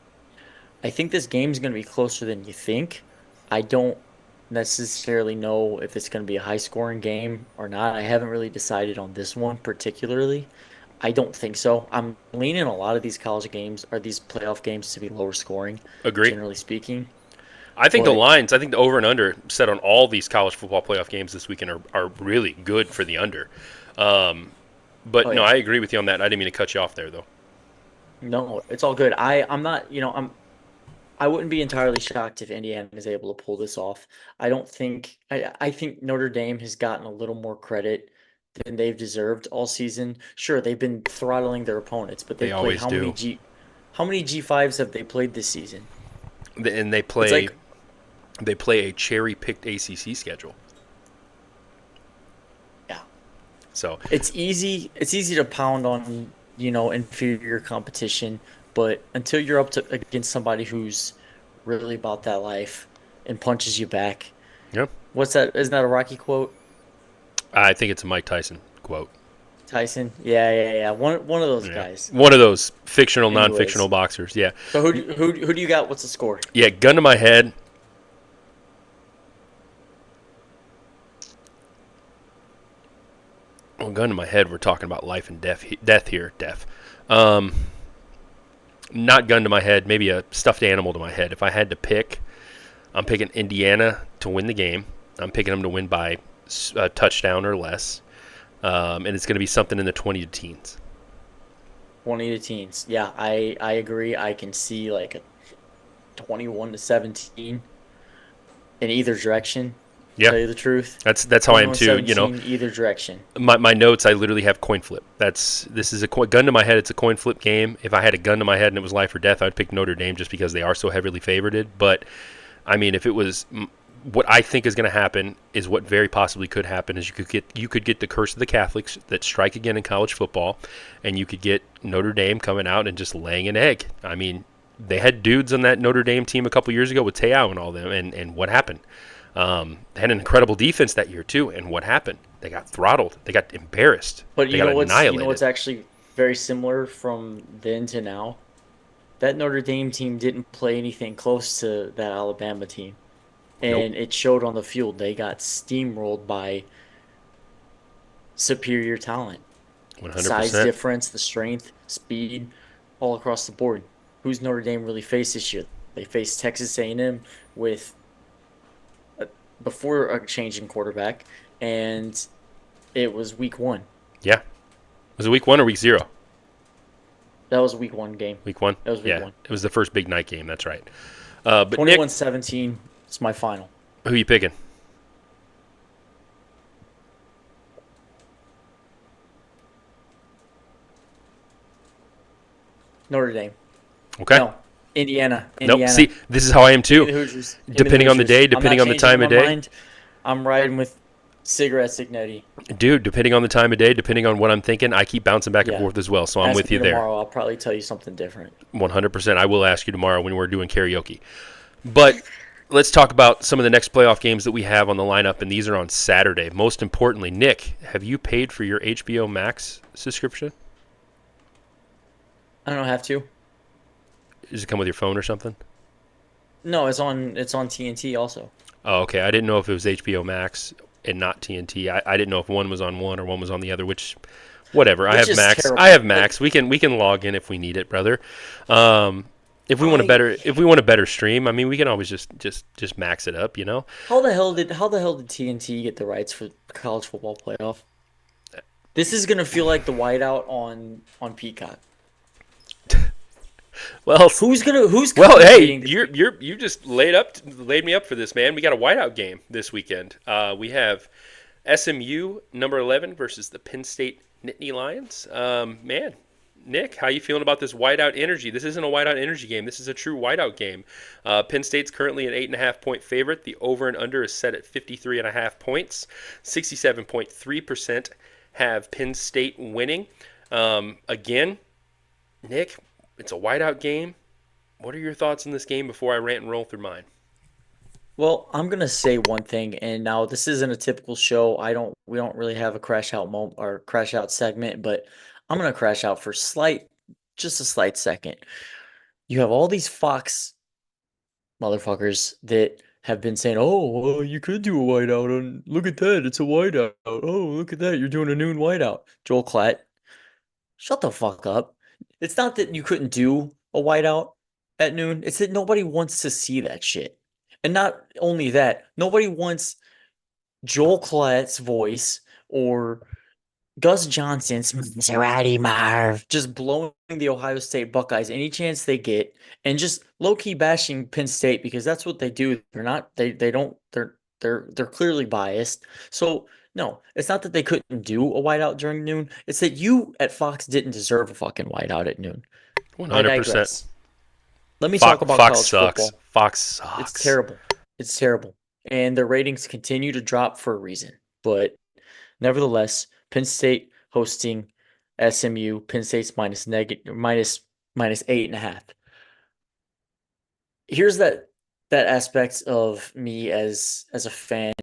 I think this game's going to be closer than you think. I don't necessarily know if it's going to be a high scoring game or not. I haven't really decided on this one particularly. I don't think so. I'm leaning a lot of these college games or these playoff games to be lower scoring, Agree. generally speaking. I think the But lines, I think the over and under set on all these college football playoff games this weekend are really good for the under. Um, but oh no, yeah, I agree with you on that. I didn't mean to cut you off there, though. no, it's all good. I'm not, I wouldn't be entirely shocked if Indiana is able to pull this off. I think Notre Dame has gotten a little more credit than they've deserved all season. Sure, they've been throttling their opponents, but They they've played always do. How many G5s have they played this season? And they It's play like, they play a cherry picked ACC schedule. yeah, So it's easy to pound on, inferior competition, but until you're up to against somebody who's really about that life and punches you back. yeah, What's that? Isn't that a Rocky quote? I think it's a Mike Tyson quote. Tyson. Yeah. One of those Yeah, guys. one of those fictional, non-fictional Anyways, boxers. Yeah, so who do you got? What's the score? yeah. Gun to my head. Well, gun to my head. We're talking about life and death here. Death. Um, Not gun to my head. Maybe a stuffed animal to my head. If I had to pick, I'm picking Indiana to win the game. I'm picking them to win by a touchdown or less, and it's going to be something in the 20 to teens. 20 to teens. Yeah, I agree. I can see like a 21-17 in either direction. Yeah, Tell you the truth. that's how I am too. 21-17 either direction. My notes, I literally have coin flip. This is a gun to my head. It's a coin flip game. If I had a gun to my head and it was life or death, I'd pick Notre Dame just because they are so heavily favored. But I mean, if it was what I think is going to happen is what very possibly could happen is you could get the curse of the Catholics that strike again in college football, and you could get Notre Dame coming out and just laying an egg. I mean, they had dudes on that Notre Dame team a couple years ago with Te'o and all them, and what happened? They had an incredible defense that year too, and what happened? They got throttled. They got embarrassed. But They got annihilated. you know what's actually very similar from then to now? That Notre Dame team didn't play anything close to that Alabama team. Nope. And it showed on the field. They got steamrolled by superior talent. Size 100%. difference, the strength, speed, all across the board. Who's Notre Dame really faced this year? They faced Texas A&M with before a change in quarterback, and it was week one. Yeah. Was it week 1 or week 0? That was a week one game. Week 1? That was week Yeah. one. It was the first big night game. That's right. But Nick, 21-17. It's my final. who you picking? Notre Dame. Okay. No, Indiana. Nope. See, this is how I am Give me the too. Hoosiers. Give me the Depending on the Hoosiers. day, I'm not depending on the changing time my of day. mind. I'm riding with Cignetti. Dude, depending on the time of day, depending on what I'm thinking, I keep bouncing back and Yeah. forth as well. So I'm Ask with me you there. tomorrow. I'll probably tell you something different. 100%. I will ask you tomorrow when we're doing karaoke. But let's talk about some of the next playoff games that we have on the lineup, and these are on Saturday. Most importantly, Nick, have you paid for your HBO Max subscription? I don't have to. Does it come with your phone or something? No, it's on TNT also. Oh, okay. I didn't know if it was HBO Max and not TNT. I didn't know if one was on one or one was on the other. Whatever. I Which have is Max. terrible. I have Max. We can log in if we need it, brother. If we want I- a better stream, I mean, we can always just max it up, you know. How the hell did TNT get the rights for college football playoff? This is gonna feel like the whiteout on Peacock. Well, Who's well, hey, commentating this- you just laid me up for this, man. We got a whiteout game this weekend. We have SMU number 11 versus the Penn State Nittany Lions. Man, Nick, how you feeling about this whiteout energy? This isn't a whiteout energy game. This is a true whiteout game. Penn State's currently an 8.5-point favorite. The over and under is set at 53.5 points. 67.3% have Penn State winning. Again, Nick, it's a whiteout game. What are your thoughts on this game before I rant and roll through mine? Well, I'm gonna say one thing, and now this isn't a typical show. We don't really have a crash out moment or crash out segment, but I'm gonna crash out for just a slight second. You have all these Fox motherfuckers that have been saying, "Oh, well, you could do a whiteout, and look at that, it's a whiteout. Oh, look at that, you're doing a noon whiteout." Joel Klatt, shut the fuck up. It's not that you couldn't do a whiteout at noon. It's that nobody wants to see that shit. And not only that, nobody wants Joel Klatt's voice or Gus Johnson's Maserati Marv just blowing the Ohio State Buckeyes any chance they get and just low-key bashing Penn State because that's what they do. They're clearly biased. So no, it's not that they couldn't do a whiteout during noon. It's that you at Fox didn't deserve a fucking whiteout at noon. I 100%. digress. Let me talk about Fox college sucks. football. Fox sucks. It's terrible. It's terrible. And their ratings continue to drop for a reason. But nevertheless, Penn State hosting SMU. Penn State's minus 8.5. Here's that aspect of me as a fan.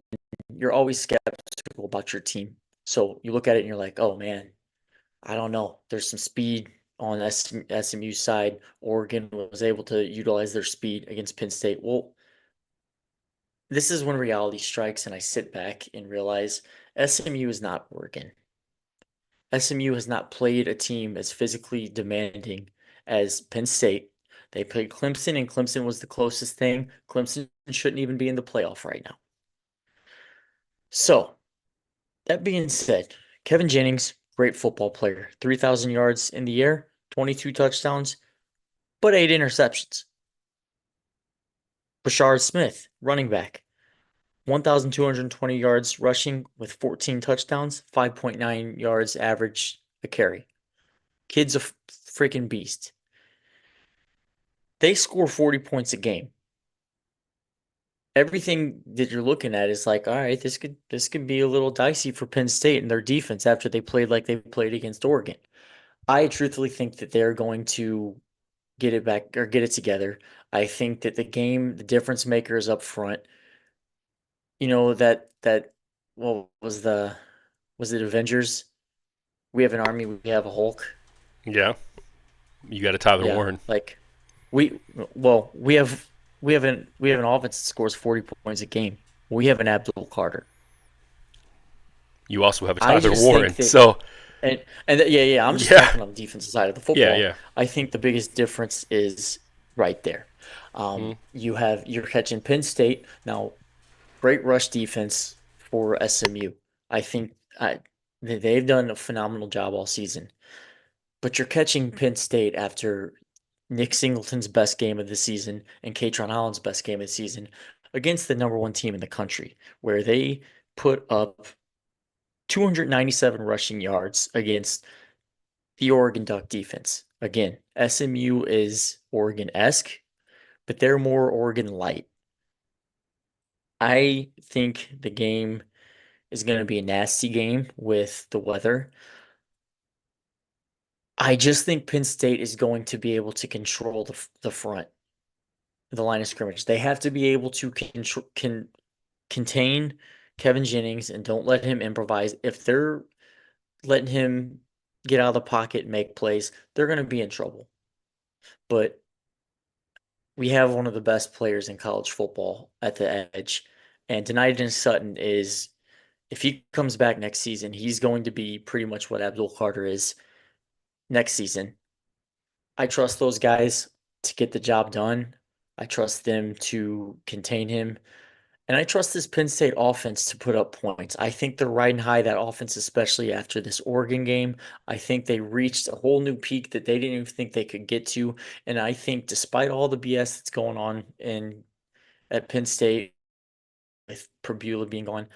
You're always skeptical about your team. So you look at it and you're like, oh man, I don't know. There's some speed on SMU's side. Oregon was able to utilize their speed against Penn State. Well, this is when reality strikes, and I sit back and realize SMU is not Oregon. SMU has not played a team as physically demanding as Penn State. They played Clemson, and Clemson was the closest thing. Clemson shouldn't even be in the playoff right now. So, that being said, Kevin Jennings, great football player, 3,000 yards in the air, 22 touchdowns, but 8 interceptions. Bashard Smith, running back, 1,220 yards rushing with 14 touchdowns, 5.9 yards average a carry. Kid's a freaking beast. They score 40 points a game. Everything that you're looking at is like, all right, this could be a little dicey for Penn State and their defense after they played like they played against Oregon. I truthfully think that they're going to get it back or get it together. I think that the difference maker is up front. You know that what was it Avengers? We have an army, we have a Hulk. Yeah. You got a Tyler Yeah, Warren. like we well we have an offense that scores 40 points a game. We have an Abdul Carter. You also have a I Tyler just Warren. think that So, yeah, I'm just yeah. talking on the defensive side of the Yeah, football. yeah. I think the biggest difference is right there. Mm. You're catching Penn State now. Great rush defense for SMU. I think they've done a phenomenal job all season. But you're catching Penn State after Nick Singleton's best game of the season and Katron Holland's best game of the season against the number one team in the country, where they put up 297 rushing yards against the Oregon Duck defense. Again, SMU is Oregon-esque, but they're more Oregon light. I think the game is going to be a nasty game with the weather. I just think Penn State is going to be able to control the front, the line of scrimmage. They have to be able to contain Kevin Jennings and don't let him improvise. If they're letting him get out of the pocket and make plays, they're going to be in trouble. But we have one of the best players in college football at the edge, and Deniden Sutton is, if he comes back next season, he's going to be pretty much what Abdul Carter is next season. I trust those guys to get the job done. I trust them to contain him. And I trust this Penn State offense to put up points. I think they're riding high, that offense, especially after this Oregon game. I think they reached a whole new peak that they didn't even think they could get to. And I think despite all the BS that's going on at Penn State with Prbula being gone,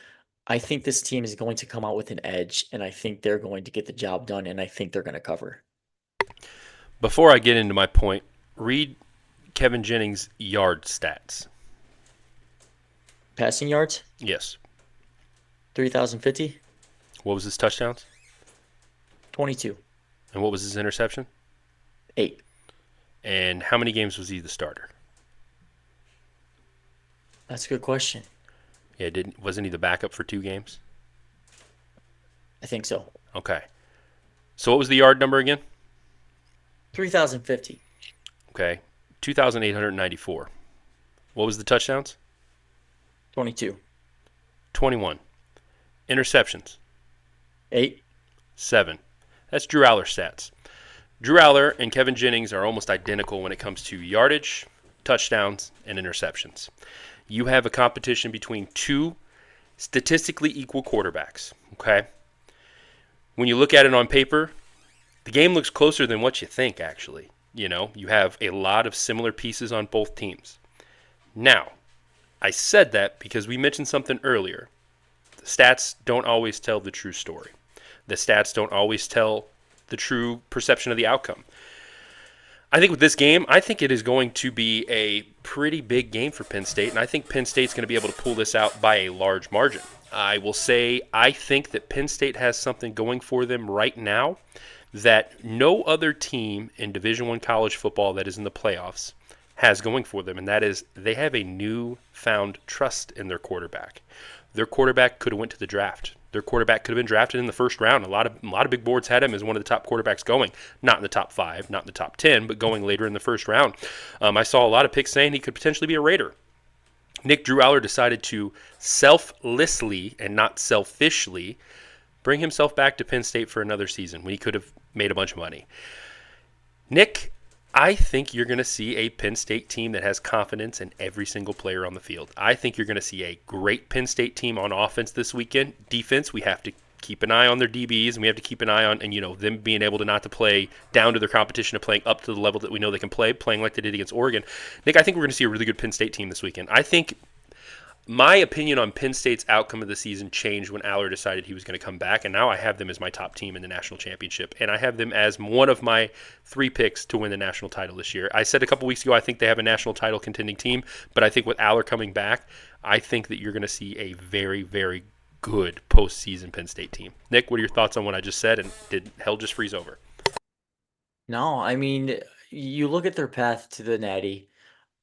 I think this team is going to come out with an edge, and I think they're going to get the job done, and I think they're going to cover. Before I get into my point, read Kevin Jennings' yard stats. Passing yards, Yes. 3,050, What was his touchdowns? 22, And what was his interception? 8. And how many games was he the starter? That's a good question. Yeah, wasn't he the backup for 2 games? I think so. Okay. So what was the yard number again? 3,050, Okay. 2,894. What was the touchdowns? 22, 21. Interceptions? 8. 7. That's Drew Aller's stats. Drew Aller and Kevin Jennings are almost identical when it comes to yardage, touchdowns, and interceptions. You have a competition between 2 statistically equal quarterbacks, okay? When you look at it on paper, the game looks closer than what you think, actually. You know, you have a lot of similar pieces on both teams. Now, I said that because we mentioned something earlier. The stats don't always tell the true story. The stats don't always tell the true perception of the outcome. I think with this game, I think it is going to be a pretty big game for Penn State, and I think Penn State's going to be able to pull this out by a large margin. I will say I think that Penn State has something going for them right now that no other team in Division I college football that is in the playoffs has going for them, and that is they have a newfound trust in their quarterback. Their quarterback could have went to the draft Their quarterback could have been drafted in the first round. A lot of big boards had him as one of the top quarterbacks going, not in the top 5, not in the top 10, but going later in the first round. I saw a lot of picks saying he could potentially be a Raider. Nick Drew Aller decided to selflessly and not selfishly bring himself back to Penn State for another season when he could have made a bunch of money. Nick, I think you're going to see a Penn State team that has confidence in every single player on the field. I think you're going to see a great Penn State team on offense this weekend. Defense, we have to keep an eye on their DBs, and we have to keep an eye on, and them being able to not to play down to their competition of playing up to the level that we know they can play, playing like they did against Oregon. Nick, I think we're going to see a really good Penn State team this weekend. I think my opinion on Penn State's outcome of the season changed when Aller decided he was going to come back, and now I have them as my top team in the national championship, and I have them as one of my 3 picks to win the national title this year. I said a couple weeks ago I think they have a national title contending team, but I think with Aller coming back, I think that you're going to see a very, very good postseason Penn State team. Nick, what are your thoughts on what I just said, and did hell just freeze over? No, I mean, you look at their path to the Natty.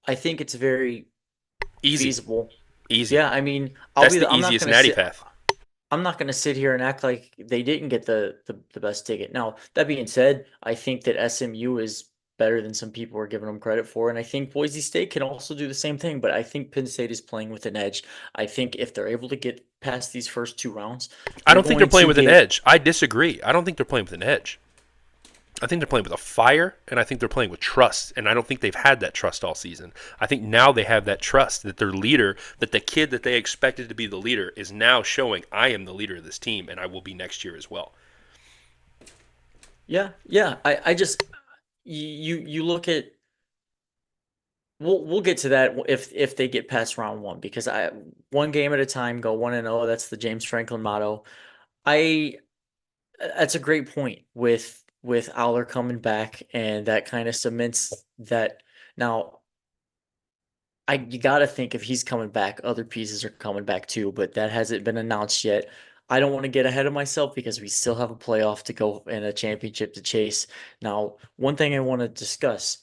I think it's very Easy. feasible. Easy. Yeah, I mean, That's the I'm not easiest gonna natty sit. path. I'm not gonna sit here and act like they didn't get the best ticket. Now, that being said, I think that SMU is better than some people are giving them credit for, and I think Boise State can also do the same thing. But I think Penn State is playing with an edge. I think if they're able to get past these first 2 rounds, I they're don't think they're going playing to with an get. edge. I disagree. I don't think they're playing with an edge. I think they're playing with a fire, and I think they're playing with trust, and I don't think they've had that trust all season. I think now they have that trust that their leader, that the kid that they expected to be the leader, is now showing, I am the leader of this team, and I will be next year as well. Yeah, yeah. I just you look at. We'll get to that if they get past round one because I one game at a time, go 1-0. That's the James Franklin motto. I That's a great point with Aller coming back, and that kind of cements that. Now, you got to think if he's coming back, other pieces are coming back too, but that hasn't been announced yet. I don't want to get ahead of myself because we still have a playoff to go and a championship to chase. Now, one thing I want to discuss,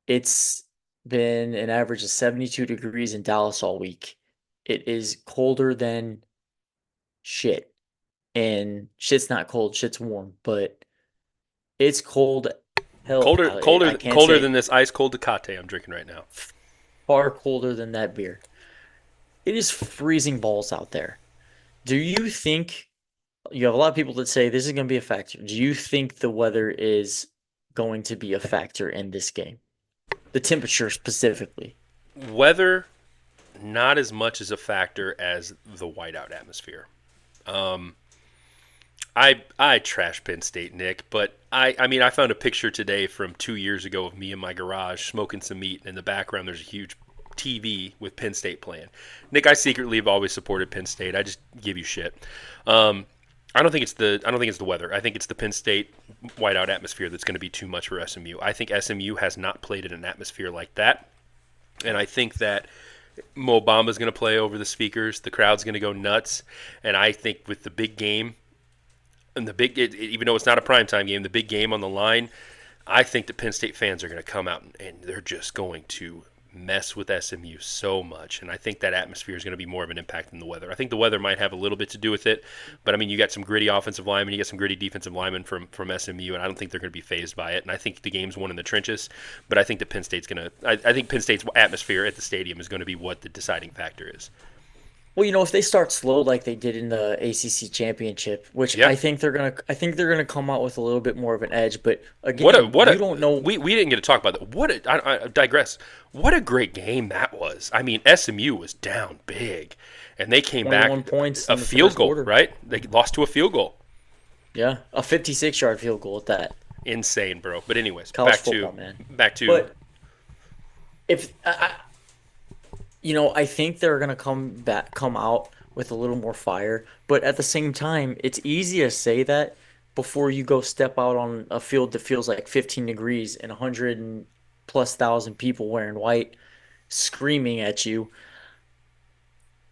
it's been an average of 72 degrees in Dallas all week. It is colder than shit. And shit's not cold, shit's warm, but it's cold. Hell, Colder, I colder, can't colder say than this ice cold Tecate I'm drinking right now. far colder than that beer. It is freezing balls out there. Do you think you have a lot of people that say this is going to be a factor? Do you think the weather is going to be a factor in this game? The temperature specifically. Weather, not as much as a factor as the whiteout atmosphere. I trash Penn State, Nick, but I mean I found a picture today from 2 years ago of me in my garage smoking some meat, and in the background there's a huge TV with Penn State playing. Nick, I secretly have always supported Penn State. I just give you shit. I don't think it's the weather. I think it's the Penn State whiteout atmosphere that's going to be too much for SMU. I think SMU has not played in an atmosphere like that, and I think that Mo Bamba's going to play over the speakers. The crowd's going to go nuts, and I think with the big game and even though it's not a primetime game, the big game on the line, I think the Penn State fans are going to come out and they're just going to mess with SMU so much. And I think that atmosphere is going to be more of an impact than the weather. I think the weather might have a little bit to do with it, but I mean, you got some gritty offensive linemen, you got some gritty defensive linemen from SMU, and I don't think they're going to be phased by it. And I think the game's won in the trenches, but I think that Penn State's going to. I think Penn State's atmosphere at the stadium is going to be what the deciding factor is. Well, if they start slow like they did in the ACC championship, which Yeah. I think they're gonna come out with a little bit more of an edge. But What a again, what you a don't know. we didn't get to talk about that. I digress. What a great game that was. I mean, SMU was down big, and they came back 21 points a in the field first goal. quarter. Right? They lost to a field goal. Yeah, a 56-yard field goal at that. Insane, bro. But anyways, College back football, to man. back to But if I think they're gonna come out with a little more fire. But at the same time, it's easy to say that before you go step out on a field that feels like 15 degrees and 100 and plus thousand people wearing white screaming at you.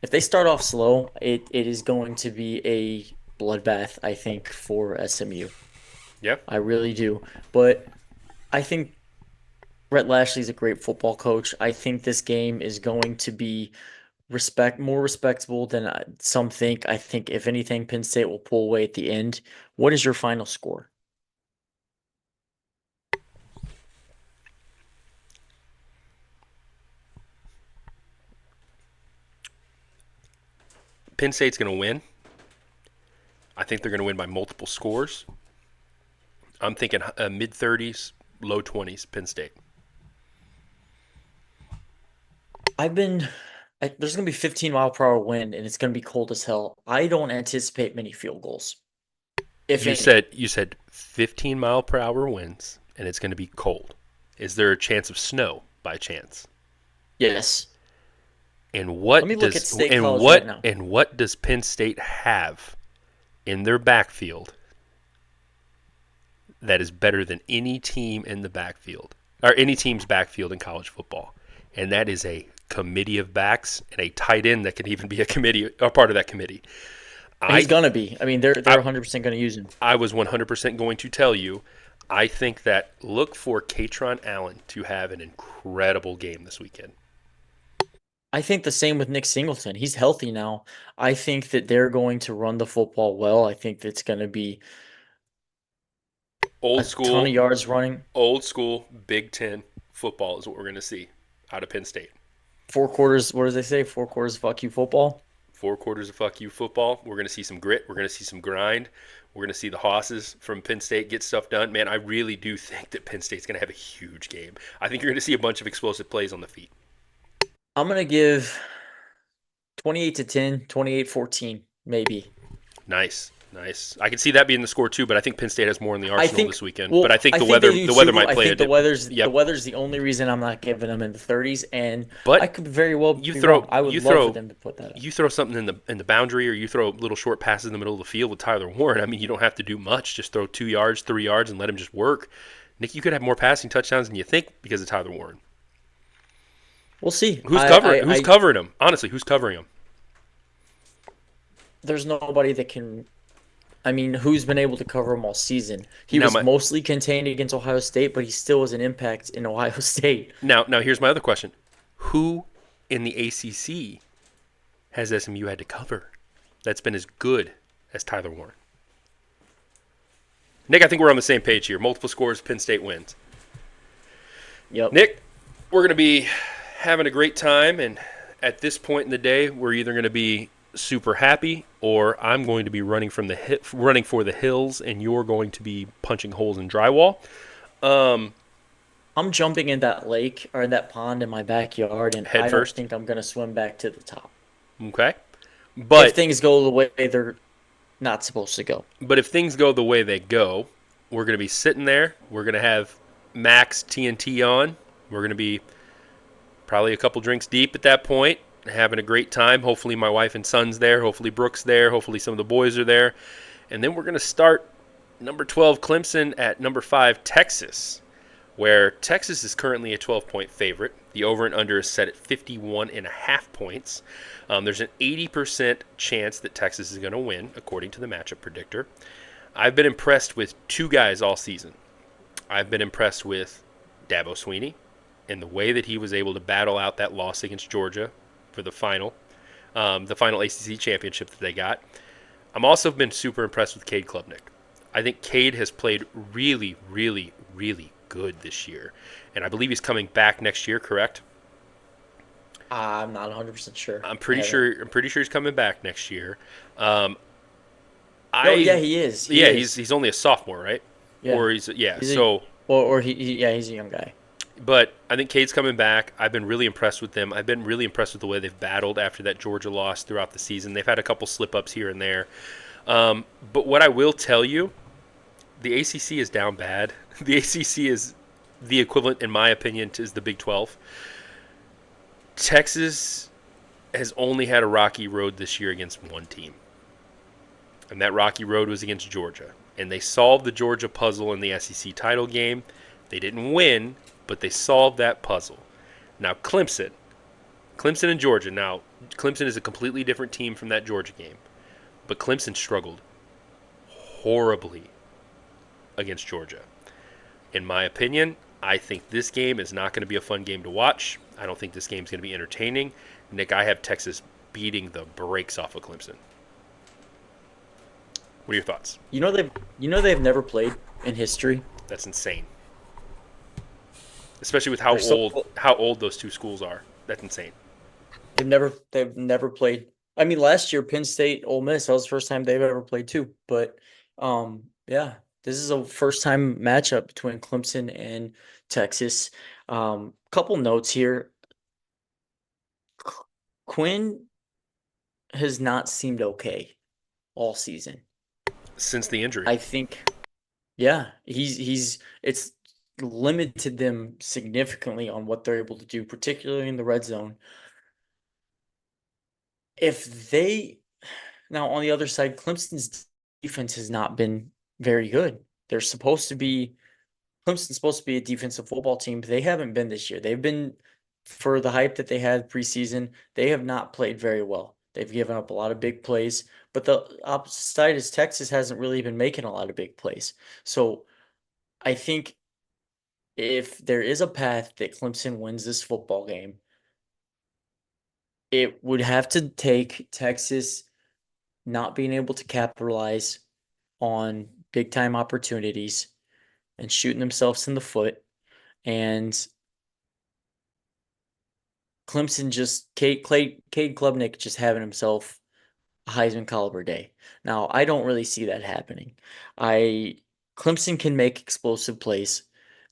If they start off slow, it is going to be a bloodbath, I think, for SMU. yeah. I really do. But I think Brett Lashley's a great football coach. I think this game is going to be more respectable than some think. I think if anything, Penn State will pull away at the end. What is your final score? Penn State's going to win. I think they're going to win by multiple scores. I'm thinking mid 30s, low 20s, Penn State. There's going to be 15-mile-per-hour wind and it's going to be cold as hell. I don't anticipate many field goals. If You any. said 15-mile-per-hour winds and it's going to be cold. Is there a chance of snow by chance? Yes. And what Let me look does at State and College what right now. and what does Penn State have in their backfield that is better than any team in the backfield or any team's backfield in college football? And that is a committee of backs and a tight end that can even be a part of that committee. He's gonna be. I mean, they're 100% gonna use him. I was 100% going to tell you. I think that look for Katron Allen to have an incredible game this weekend. I think the same with Nick Singleton. He's healthy now. I think that they're going to run the football well. I think it's going to be a ton of yards running. Old school Big Ten football is what we're going to see out of Penn State. 4 quarters, what do they say? 4 quarters fuck you football? 4 quarters of fuck you football. We're going to see some grit. We're going to see some grind. We're going to see the hosses from Penn State get stuff done. Man, I really do think that Penn State's going to have a huge game. I think you're going to see a bunch of explosive plays on the feet. I'm going to give 28-10, 28-14, maybe. Nice. I can see that being the score too, but I think Penn State has more in the arsenal this weekend. Well, but I think the they do weather too. might play I think the weather's the only reason I'm not giving them in the 30s, and but I could very well be throw, wrong. I would love for them to put that up. You throw something in the boundary, or you throw little short passes in the middle of the field with Tyler Warren. I mean, you don't have to do much. Just throw 2 yards, 3 yards, and let him just work. Nick, you could have more passing touchdowns than you think because of Tyler Warren. We'll see. Who's covering him? Honestly, who's covering him? There's nobody that can. I mean, who's been able to cover him all season? He was mostly contained against Ohio State, but he still was an impact in Ohio State. Now here's my other question. Who in the ACC has SMU had to cover that's been as good as Tyler Warren? Nick, I think we're on the same page here. Multiple scores, Penn State wins. Yep. Nick, we're going to be having a great time, and at this point in the day, we're either going to be super happy, or I'm going to be running for the hills, and you're going to be punching holes in drywall. I'm jumping in that lake or in that pond in my backyard, and I don't think I'm going to swim back to the top. Okay, but if things go the way they're not supposed to go. But if things go the way they go, we're going to be sitting there. We're going to have Max TNT on. We're going to be probably a couple drinks deep at that point, having a great time. Hopefully my wife and son's there. Hopefully Brooke's there. Hopefully some of the boys are there. And then we're going to start number 12 Clemson at number 5 Texas, where Texas is currently a 12-point favorite. The over and under is set at 51.5 points. There's an 80% chance that Texas is going to win, according to the matchup predictor. I've been impressed with 2 guys all season. I've been impressed with Dabo Swinney and the way that he was able to battle out that loss against Georgia for the final ACC championship that they got. I'm also been super impressed with Cade Klubnik. I think Cade has played really, really, really good this year, and I believe he's coming back next year. Correct? I'm not 100% sure. I'm pretty sure he's coming back next year. Yeah, he is. He's only a sophomore, right? Yeah. Or he's he's a young guy. But I think Cade's coming back. I've been really impressed with them. I've been really impressed with the way they've battled after that Georgia loss throughout the season. They've had a couple slip-ups here and there. But what I will tell you, the ACC is down bad. The ACC is the equivalent, in my opinion, to the Big 12. Texas has only had a rocky road this year against one team. And that rocky road was against Georgia. And they solved the Georgia puzzle in the SEC title game. They didn't win, but they solved that puzzle. Now, Clemson and Georgia. Now, Clemson is a completely different team from that Georgia game. But Clemson struggled horribly against Georgia. In my opinion, I think this game is not going to be a fun game to watch. I don't think this game is going to be entertaining. Nick, I have Texas beating the brakes off of Clemson. What are your thoughts? They've never played in history. That's insane, especially with They're so how old those two schools are. That's insane. they've never played. I mean, last year Penn State, Ole Miss, that was the first time they've ever played too. But yeah, this is a first time matchup between Clemson and Texas. Couple notes here. Quinn has not seemed okay all season. Since the injury, I think, yeah, he's it's limited them significantly on what they're able to do, particularly in the red zone. If they Now on the other side, Clemson's defense has not been very good. They're supposed to be Clemson's supposed to be a defensive football team, but they haven't been this year. They've been for the hype that they had preseason, they have not played very well. They've given up a lot of big plays, but the opposite side is Texas hasn't really been making a lot of big plays. So I think if there is a path that Clemson wins this football game, it would have to take Texas not being able to capitalize on big time opportunities and shooting themselves in the foot. And Clemson just Cade Klubnik just having himself a Heisman caliber day. Now I don't really see that happening. I Clemson can make explosive plays.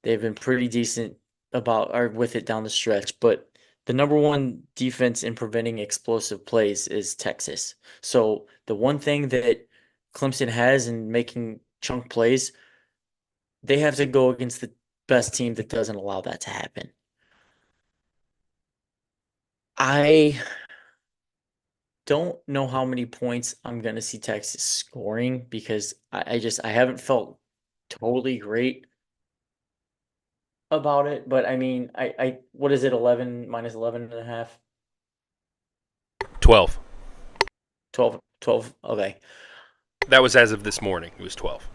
They've been pretty decent about or with it down the stretch, but the number one defense in preventing explosive plays is Texas. So the one thing that Clemson has in making chunk plays, they have to go against the best team that doesn't allow that to happen. I don't know how many points I'm gonna see Texas scoring because I haven't felt totally great about it. But I mean, I what is it, 11 minus 11 and a half? 12. 12. Okay. That was as of this morning. It was 12.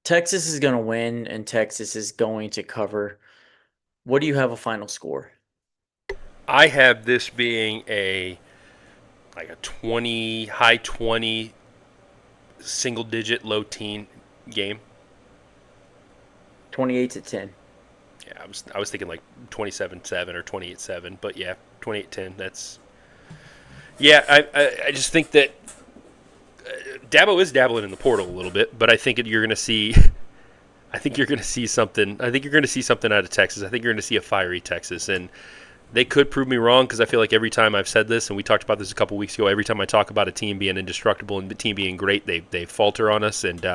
Texas is gonna win and Texas is going to cover. What do you have a final score? I have this being a like a 20 high 20 single digit low teen game. 28-10. Yeah, I was thinking like 27-7 or 28-7, but yeah, 28-10. That's yeah. I just think that Dabo is dabbling in the portal a little bit, but I think you're going to see. I think you're going to see something. I think you're going to see something out of Texas. I think you're going to see a fiery Texas, and they could prove me wrong because I feel like every time I've said this, and we talked about this a couple weeks ago, every time I talk about a team being indestructible and the team being great, they falter on us, and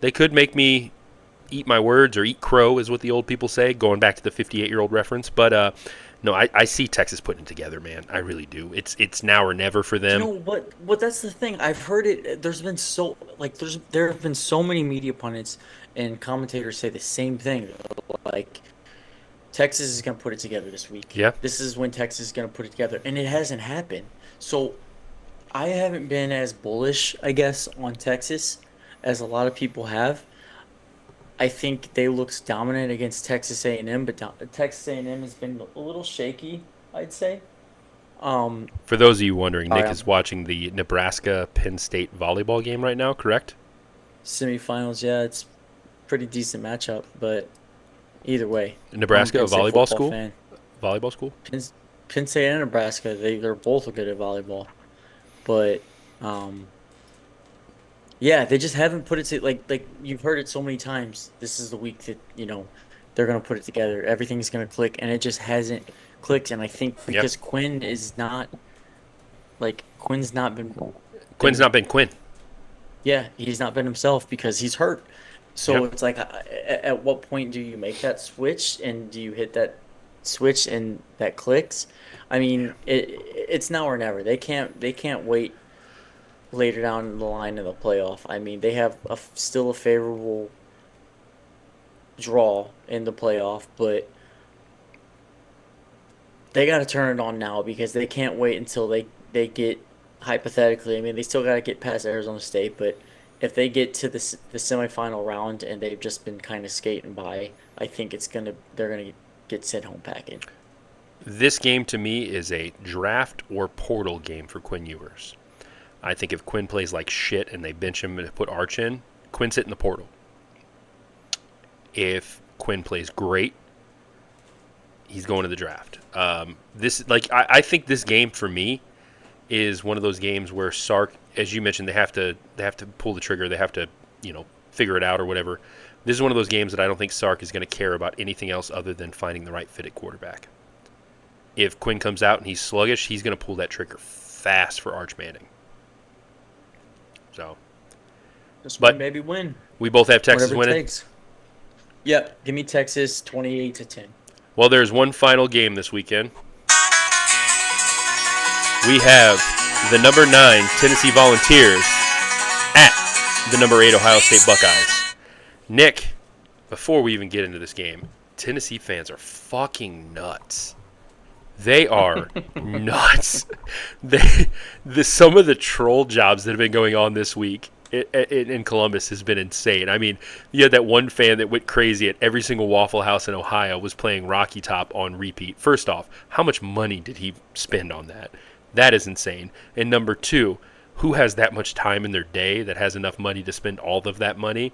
they could make me eat my words or eat crow, is what the old people say, going back to the 58-year-old reference. But no, I see Texas putting it together, man. I really do. It's now or never for them. You know what? What that's the thing. I've heard it. There's been so like there have been so many media pundits and commentators say the same thing. Like Texas is going to put it together this week. Yeah. This is when Texas is going to put it together, and it hasn't happened. So I haven't been as bullish, I guess, on Texas as a lot of people have. I think they looks dominant against Texas A&M, but Texas A&M has been a little shaky, I'd say. Um, For those of you wondering, all Nick right, is watching the Nebraska Penn State volleyball game right now, correct? semifinals, yeah, it's pretty decent matchup, but either way, I'm a Nebraska, a Penn State volleyball football school? fan. Volleyball school? Penn, Penn State and Nebraska, they're both good at volleyball, but um, yeah, they just haven't put it to like you've heard it so many times. This is the week that they're gonna put it together. Everything's gonna click, and it just hasn't clicked. And I think Yep. because Quinn's not Quinn's been not been Quinn. yeah, he's not been himself because he's hurt. So Yep. it's like, at what point do you make that switch, and do you hit that switch and that clicks? I Yeah. mean, it's now or never. They can't wait later down the line in the playoff. I mean, they have still a favorable draw in the playoff, but they got to turn it on now because they can't wait until they get hypothetically. I mean, they still got to get past Arizona State, but if they get to the semifinal round and they've just been kind of skating by, I think they're gonna get sent home packing. This game to me is a draft or portal game for Quinn Ewers. I think if Quinn plays like shit and they bench him and put Arch in, Quinn's hitting the portal. If Quinn plays great, he's going to the draft. I think this game for me is one of those games where Sark, as you mentioned, they have to pull the trigger, they have to figure it out or whatever. This is one of those games that I don't think Sark is going to care about anything else other than finding the right fit at quarterback. If Quinn comes out and he's sluggish, he's going to pull that trigger fast for Arch Manning. So, Just but win, baby, win. We both have Texas Whatever it winning. takes. Yep, give me Texas 28-10. Well, there's one final game this weekend. We have the number 9 Tennessee Volunteers at the number 8 Ohio State Buckeyes. Nick, before we even get into this game, Tennessee fans are fucking nuts. They are nuts. Some of the troll jobs that have been going on this week in Columbus has been insane. I mean, you had that one fan that went crazy at every single Waffle House in Ohio was playing Rocky Top on repeat. First off, how much money did he spend on that? That is insane. And number 2, who has that much time in their day that has enough money to spend all of that money?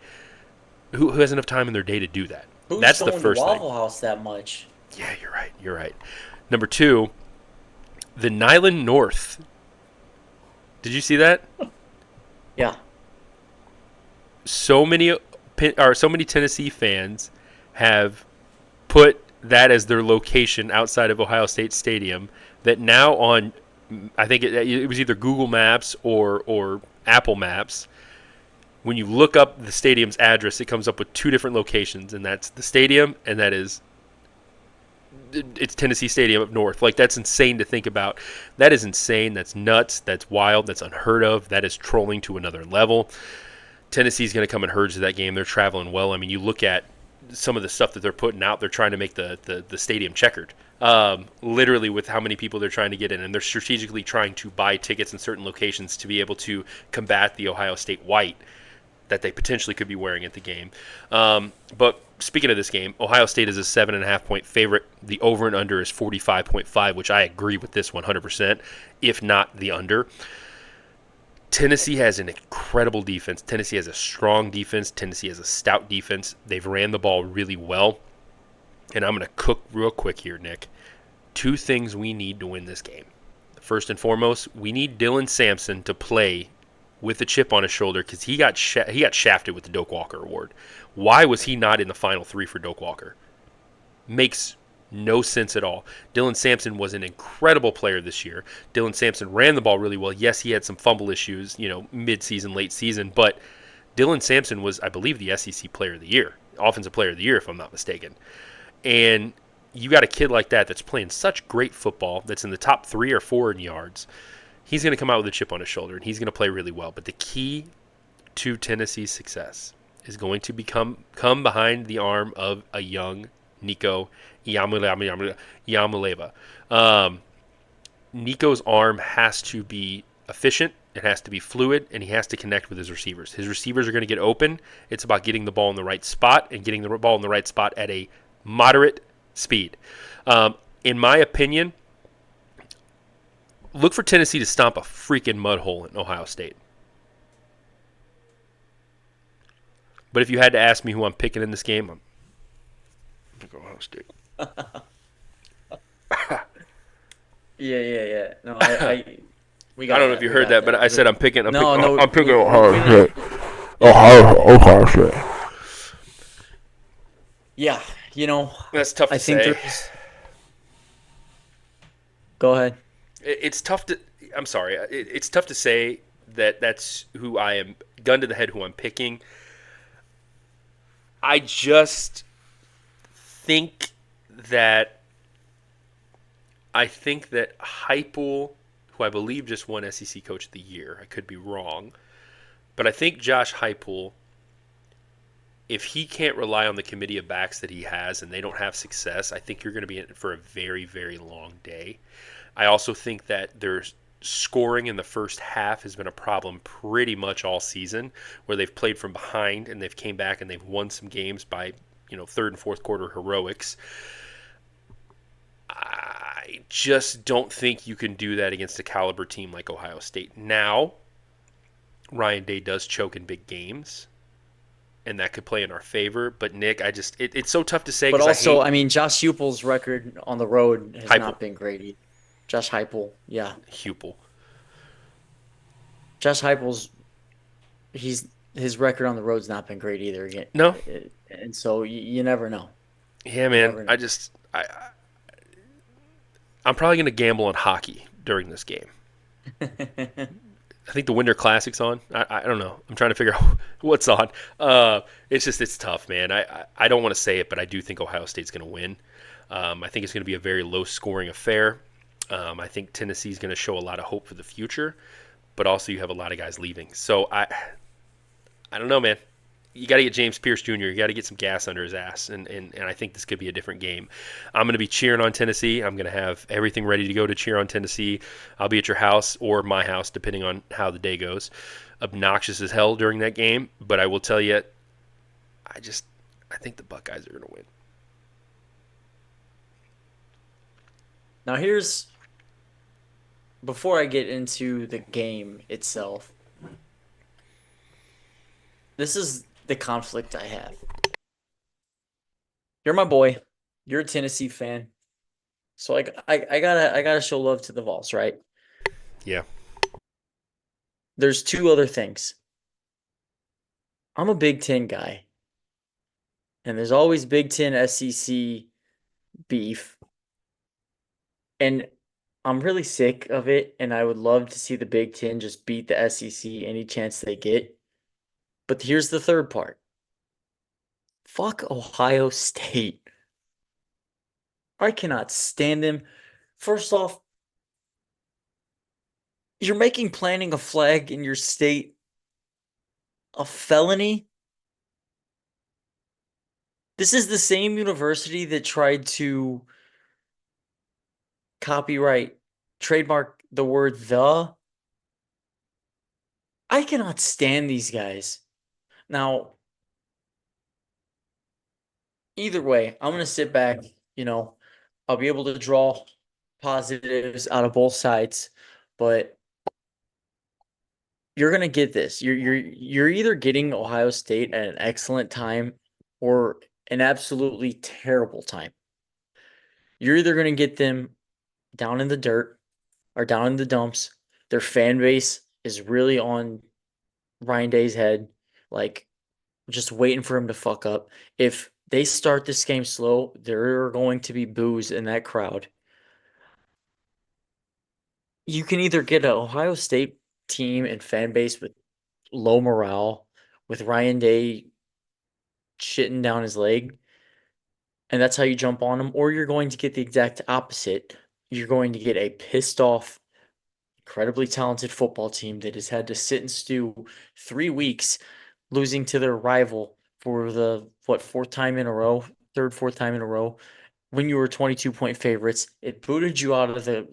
Who has enough time in their day to do that? Who's That's going the first to thing. Waffle House that much? Yeah, you're right. Number 2, the Nylund North. Did you see that? Yeah. So many Tennessee fans have put that as their location outside of Ohio State Stadium that now on, I think it was either Google Maps or Apple Maps, when you look up the stadium's address, it comes up with 2 different locations, and that's the stadium, and it's Tennessee Stadium up north. Like, that's insane to think about. That is insane. That's nuts. That's wild. That's unheard of. That is trolling to another level. Tennessee's going to come in herds to that game. They're traveling well. I mean, you look at some of the stuff that they're putting out. They're trying to make the stadium checkered. Literally with how many people they're trying to get in. And they're strategically trying to buy tickets in certain locations to be able to combat the Ohio State white that they potentially could be wearing at the game. But speaking of this game, Ohio State is a 7.5-point favorite. The over and under is 45.5, which I agree with this 100%, if not the under. Tennessee has an incredible defense. Tennessee has a strong defense. Tennessee has a stout defense. They've ran the ball really well. And I'm going to cook real quick here, Nick. 2 things we need to win this game. First and foremost, we need Dylan Sampson to play with a chip on his shoulder because he got shafted with the Doak Walker Award. Why was he not in the Final 3 for Doak Walker? Makes no sense at all. Dylan Sampson was an incredible player this year. Dylan Sampson ran the ball really well. Yes, he had some fumble issues, mid-season, late season, but Dylan Sampson was, I believe, the SEC Player of the Year, Offensive Player of the Year, if I'm not mistaken. And you got a kid like that that's playing such great football, that's in the top 3 or 4 in yards. He's going to come out with a chip on his shoulder, and he's going to play really well. But the key to Tennessee's success is going to come behind the arm of a young Nico Yamaleva. Nico's arm has to be efficient, it has to be fluid, and he has to connect with his receivers. His receivers are going to get open. It's about getting the ball in the right spot and getting the ball in the right spot at a moderate speed. In my opinion, look for Tennessee to stomp a freaking mud hole in Ohio State. But if you had to ask me who I'm picking in this game, I'm picking Ohio State. Yeah. No, I don't know if you heard that, but I said I'm picking Ohio State. Ohio State. Yeah, That's tough to I think say. Go ahead. It's tough to. I'm sorry. It's tough to say that that's who I am. Gun to the head, who I'm picking. I just think that Heupel, who I believe just won SEC Coach of the Year, I could be wrong, but I think Josh Heupel, if he can't rely on the committee of backs that he has and they don't have success, I think you're going to be in for a very, very long day. I also think that their scoring in the first half has been a problem pretty much all season, where they've played from behind and they've came back and they've won some games by third and fourth quarter heroics. I just don't think you can do that against a caliber team like Ohio State. Now, Ryan Day does choke in big games, and that could play in our favor. But Nick, it's so tough to say But because I also, hate I mean, Josh Heupel's record on the road has Heupel. not been great either. Josh Heupel, yeah. Heupel. Josh Heupel's his record on the road's not been great either again. No, And so you never know. yeah, You man. never know. I'm probably going to gamble on hockey during this game. I think the Winter Classic's on. I don't know. I'm trying to figure out what's on. It's tough, man. I don't want to say it, but I do think Ohio State's going to win. I think it's going to be a very low scoring affair. I think Tennessee's going to show a lot of hope for the future, but also you have a lot of guys leaving. So I don't know, man. You got to get James Pierce Jr. You got to get some gas under his ass, and I think this could be a different game. I'm going to be cheering on Tennessee. I'm going to have everything ready to go to cheer on Tennessee. I'll be at your house or my house, depending on how the day goes. Obnoxious as hell during that game, but I will tell you, I think the Buckeyes are going to win. Now before I get into the game itself, this is the conflict I have. You're my boy. You're a Tennessee fan. So I gotta show love to the Vols, right? Yeah. There's two other things. I'm a Big Ten guy. And there's always Big Ten SEC beef. And I'm really sick of it, and I would love to see the Big Ten just beat the SEC any chance they get. But here's the third part. Fuck Ohio State. I cannot stand them. First off, you're making planting a flag in your state a felony. This is the same university that tried to copyright, trademark the word the. I cannot stand these guys. Now, either way, I'm going to sit back, I'll be able to draw positives out of both sides, but you're going to get this. You're either getting Ohio State at an excellent time or an absolutely terrible time. You're either going to get them down in the dirt or down in the dumps. Their fan base is really on Ryan Day's head, like just waiting for him to fuck up. If they start this game slow, there are going to be boos in that crowd. You can either get an Ohio State team and fan base with low morale, with Ryan Day shitting down his leg, and that's how you jump on them, or you're going to get the exact opposite. You're going to get a pissed off, incredibly talented football team that has had to sit and stew 3 weeks, losing to their rival for the fourth time in a row, fourth time in a row. When you were 22-point favorites, it booted you out of the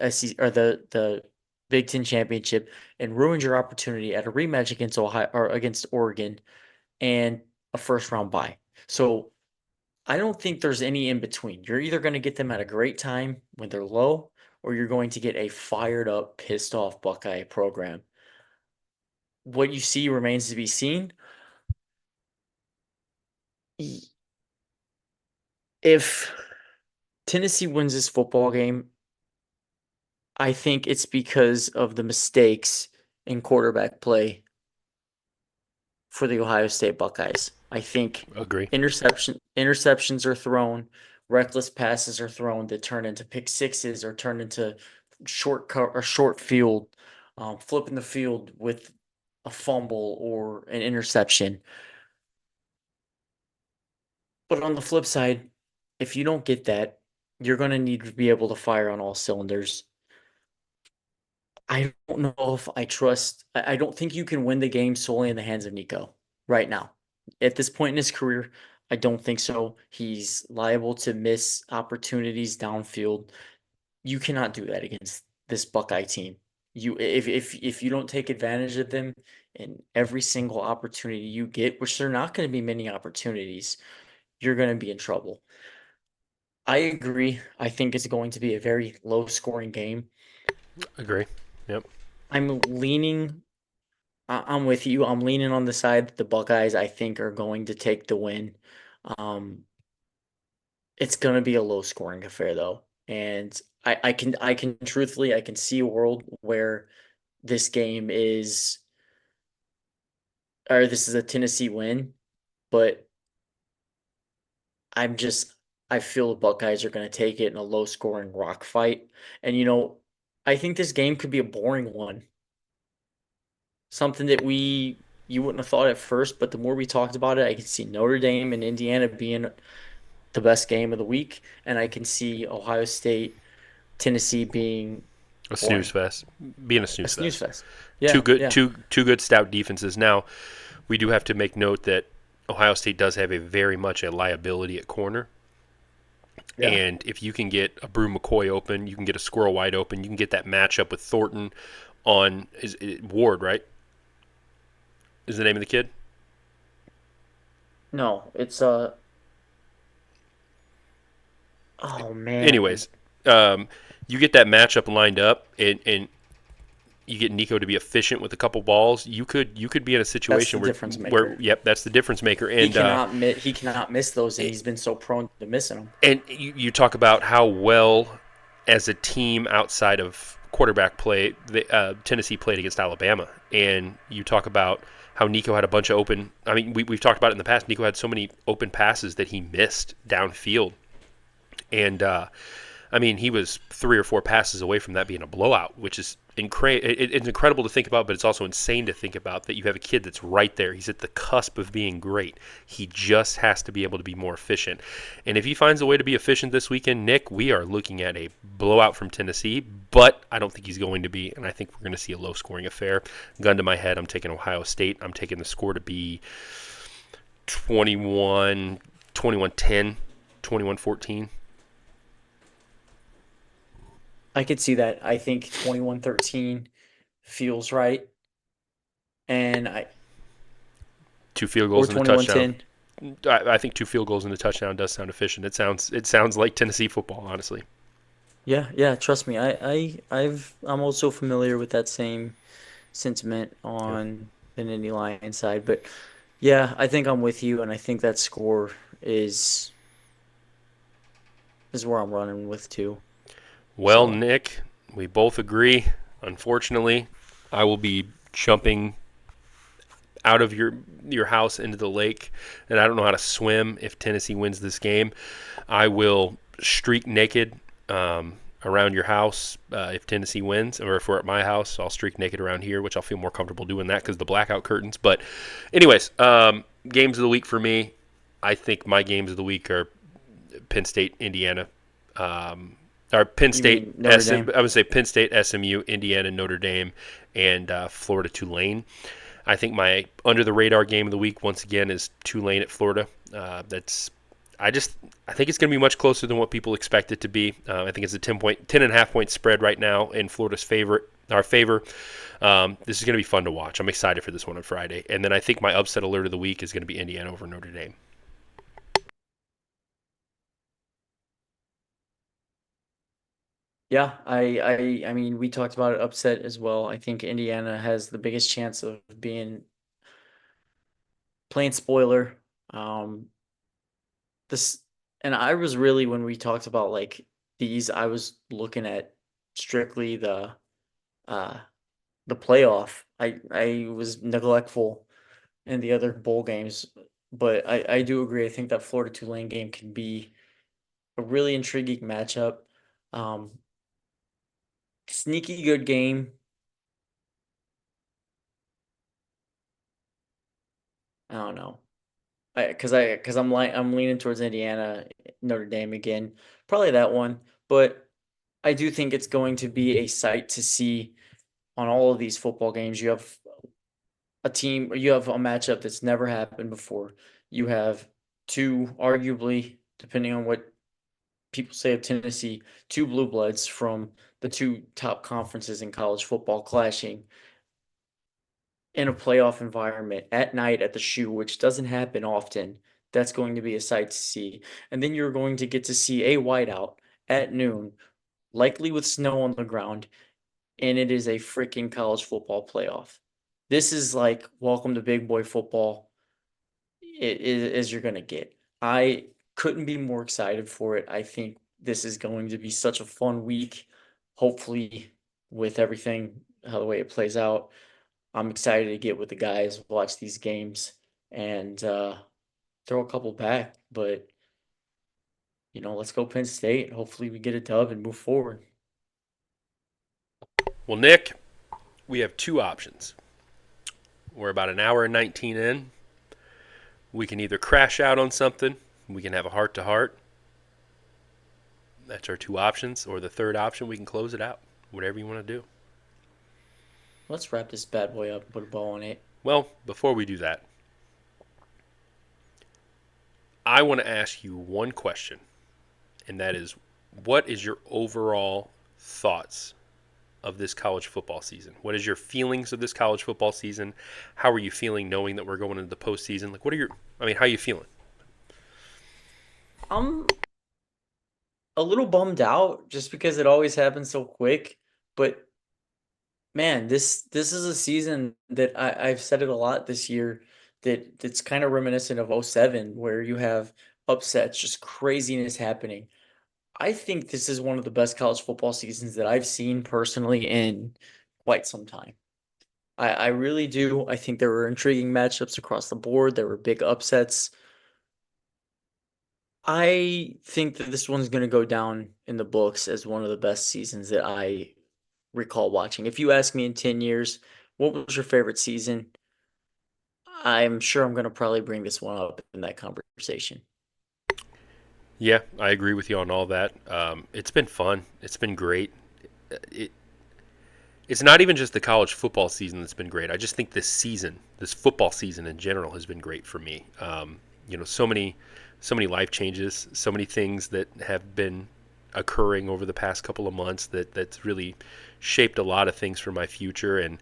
SEC or the Big Ten championship and ruined your opportunity at a rematch against Ohio or against Oregon and a first round bye. So I don't think there's any in between. You're either going to get them at a great time when they're low, or you're going to get a fired up, pissed off Buckeye program. What you see remains to be seen. If Tennessee wins this football game, I think it's because of the mistakes in quarterback play for the Ohio State Buckeyes. I think Agree. interceptions are thrown, reckless passes are thrown that turn into pick sixes or turn into short field, flipping the field with a fumble or an interception. But on the flip side, if you don't get that, you're going to need to be able to fire on all cylinders. I don't know if I trust. I don't think you can win the game solely in the hands of Nico right now. At this point in his career, I don't think so. He's liable to miss opportunities downfield. You cannot do that against this Buckeye team. If you don't take advantage of them in every single opportunity you get, which there are not going to be many opportunities, you're going to be in trouble. I agree. I think it's going to be a very low scoring game. Agree. Yep. I'm leaning, I'm with you. I'm leaning on the side that the Buckeyes, I think, are going to take the win. Um, it's going to be a low scoring affair though. And I can truthfully, I can see a world where this game is, or this is a Tennessee win, but I'm just, I feel the Buckeyes are going to take it in a low scoring rock fight. And, I think this game could be a boring one. Something that you wouldn't have thought at first, but the more we talked about it, I can see Notre Dame and Indiana being the best game of the week, and I can see Ohio State, Tennessee being A snooze boring. fest, being a A snooze snooze fest. fest. Two Yeah, good, yeah, two good stout defenses. Now, we do have to make note that Ohio State does have a very much a liability at corner. yeah. And if you can get a Brew McCoy open, you can get a Squirrel White open, you can get that matchup with Thornton on is it Ward, right? Is the name of the kid? No, it's oh man, Anyways, um, you get that matchup lined up, and you get Nico to be efficient with a couple balls. You could be in a that's the situation where difference where maker. yep, that's the difference maker. He cannot miss those, and he's been so prone to missing them. And you talk about how well, as a team outside of quarterback play, Tennessee played against Alabama. And you talk about how Nico had a bunch of open. I mean, we've talked about it in the past. Nico had so many open passes that he missed downfield. And I mean, he was 3 or 4 passes away from that being a blowout, which is it's incredible to think about, but it's also insane to think about that you have a kid that's right there. He's at the cusp of being great. He just has to be able to be more efficient. And if he finds a way to be efficient this weekend, Nick, we are looking at a blowout from Tennessee, but I don't think he's going to be, and I think we're going to see a low-scoring affair. Gun to my head, I'm taking Ohio State. I'm taking the score to be 21, 21-10, 21-14. I could see that. I think 21-13 feels right, and I Two field or goals and a touchdown. 21-10. I think 2 field goals and a touchdown does sound efficient. It sounds like Tennessee football, honestly. Yeah, yeah, trust me. I'm also familiar with that same sentiment Yep. on the Nittany Lion side, but yeah, I think I'm with you, and I think that score is is where I'm running with too. Well, So, Nick, we both agree. Unfortunately, I will be jumping out of your house into the lake, and I don't know how to swim if Tennessee wins this game. I will streak naked around your house if Tennessee wins, or if we're at my house, I'll streak naked around here, which I'll feel more comfortable doing that because the blackout curtains. But, anyways, games of the week for me. I think my games of the week are Penn State, Indiana. Or Penn you State, mean Notre Dame? I would say Penn State, SMU, Indiana, Notre Dame, and Florida, Tulane. I think my under the radar game of the week once again is Tulane at Florida. That's I just I think it's going to be much closer than what people expect it to be. I think it's a 10.5 point spread right now in Florida's favor. This is going to be fun to watch. I'm excited for this one on Friday. And then I think my upset alert of the week is going to be Indiana over Notre Dame. Yeah, I mean, we talked about it upset as well. I think Indiana has the biggest chance of being playing spoiler. Um, this and I was really when we talked about like these, I was looking at strictly uh the playoff. I was neglectful in the other bowl games, but I do agree. I think that Florida Tulane game can be a really intriguing matchup. Um, Sneaky good game. I don't know. Because I'm leaning towards Indiana, Notre Dame again, probably that one. But I do think it's going to be a sight to see on all of these football games. You have a team, or you have a matchup that's never happened before. You have two, arguably, depending on what people say of Tennessee, two blue bloods from the two top conferences in college football clashing in a playoff environment at night at the shoe, which doesn't happen often. That's going to be a sight to see. And then you're going to get to see a whiteout at noon, likely with snow on the ground, and it is a freaking college football playoff. This is like welcome to big boy football as you're gonna get. I couldn't be more excited for it. I think this is going to be such a fun week. Hopefully, with everything how the way it plays out, I'm excited to get with the guys, watch these games, and throw a couple back. But let's go Penn State. Hopefully, we get a dub and move forward. Well, Nick, we have two options. We're about an hour and 19 in. We can either crash out on something, we can have a heart to heart. That's our two options. Or the third option, we can close it out. Whatever you want to do. Let's wrap this bad boy up and put a bow on it. Well, before we do that, I want to ask you one question, and that is, what is your overall thoughts of this college football season? What is your feelings of this college football season? How are you feeling knowing that we're going into the postseason? Like, how are you feeling? I'm a little bummed out just because it always happens so quick. But man, this is a season that I've said it a lot this year that's kind of reminiscent of '07, where you have upsets, just craziness happening. I think this is one of the best college football seasons that I've seen personally in quite some time. I really do. I think there were intriguing matchups across the board. There were big upsets. I think that this one's going to go down in the books as one of the best seasons that I recall watching. If you ask me in 10 years, what was your favorite season? I'm sure I'm going to probably bring this one up in that conversation. Yeah, I agree with you on all that. It's been fun. It's been great. It, it's not even just the college football season that's been great. I just think this football season in general, has been great for me. So many life changes, so many things that have been occurring over the past couple of months that's really shaped a lot of things for my future. And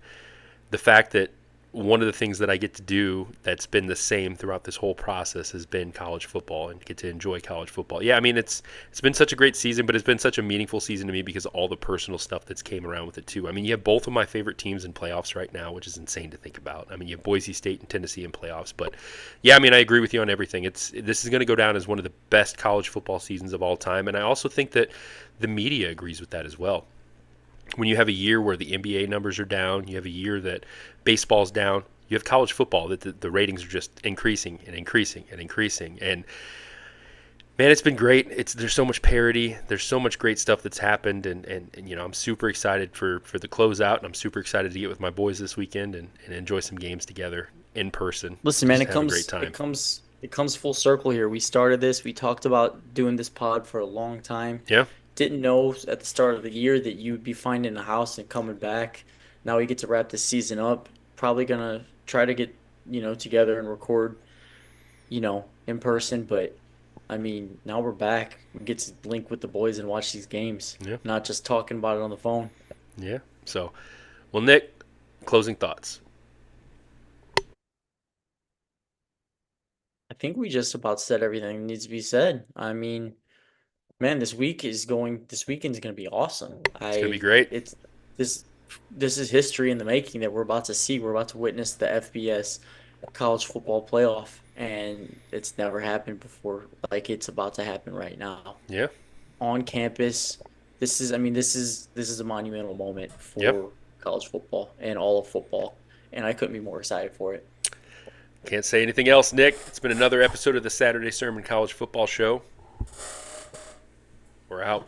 the fact that one of the things that I get to do that's been the same throughout this whole process has been college football, and get to enjoy college football. Yeah, I mean, it's been such a great season, but it's been such a meaningful season to me because of all the personal stuff that's came around with it too. I mean, you have both of my favorite teams in playoffs right now, which is insane to think about. I mean, you have Boise State and Tennessee in playoffs, but yeah, I mean, I agree with you on everything. This is going to go down as one of the best college football seasons of all time, and I also think that the media agrees with that as well. When you have a year where the NBA numbers are down, you have a year that baseball's down, you have college football that the ratings are just increasing and increasing and increasing. And man, it's been great. There's so much parity. There's so much great stuff that's happened, and I'm super excited for the closeout, and I'm super excited to get with my boys this weekend and enjoy some games together in person. Listen, man, Just have a great time. it comes full circle here. We started this, we talked about doing this pod for a long time. Yeah, Didn't know at the start of the year that you'd be finding a house and coming back. Now we get to wrap this season up. Probably gonna try to get, together and record, in person. But I mean, now we're back. We get to link with the boys and watch these games, yeah, not just talking about it on the phone. yeah. So, well, Nick, closing thoughts. I think we just about said everything that needs to be said. I mean, man, this weekend's gonna be awesome. It's gonna be great. It's this this is history in the making that we're about to see. We're about to witness the FBS college football playoff, and it's never happened before. Like it's about to happen right now Yeah, on campus. This is a monumental moment yep. for college football and all of football, and I couldn't be more excited for it. Can't say anything else, Nick. It's been another episode of the Saturday Sermon College Football Show. We're out.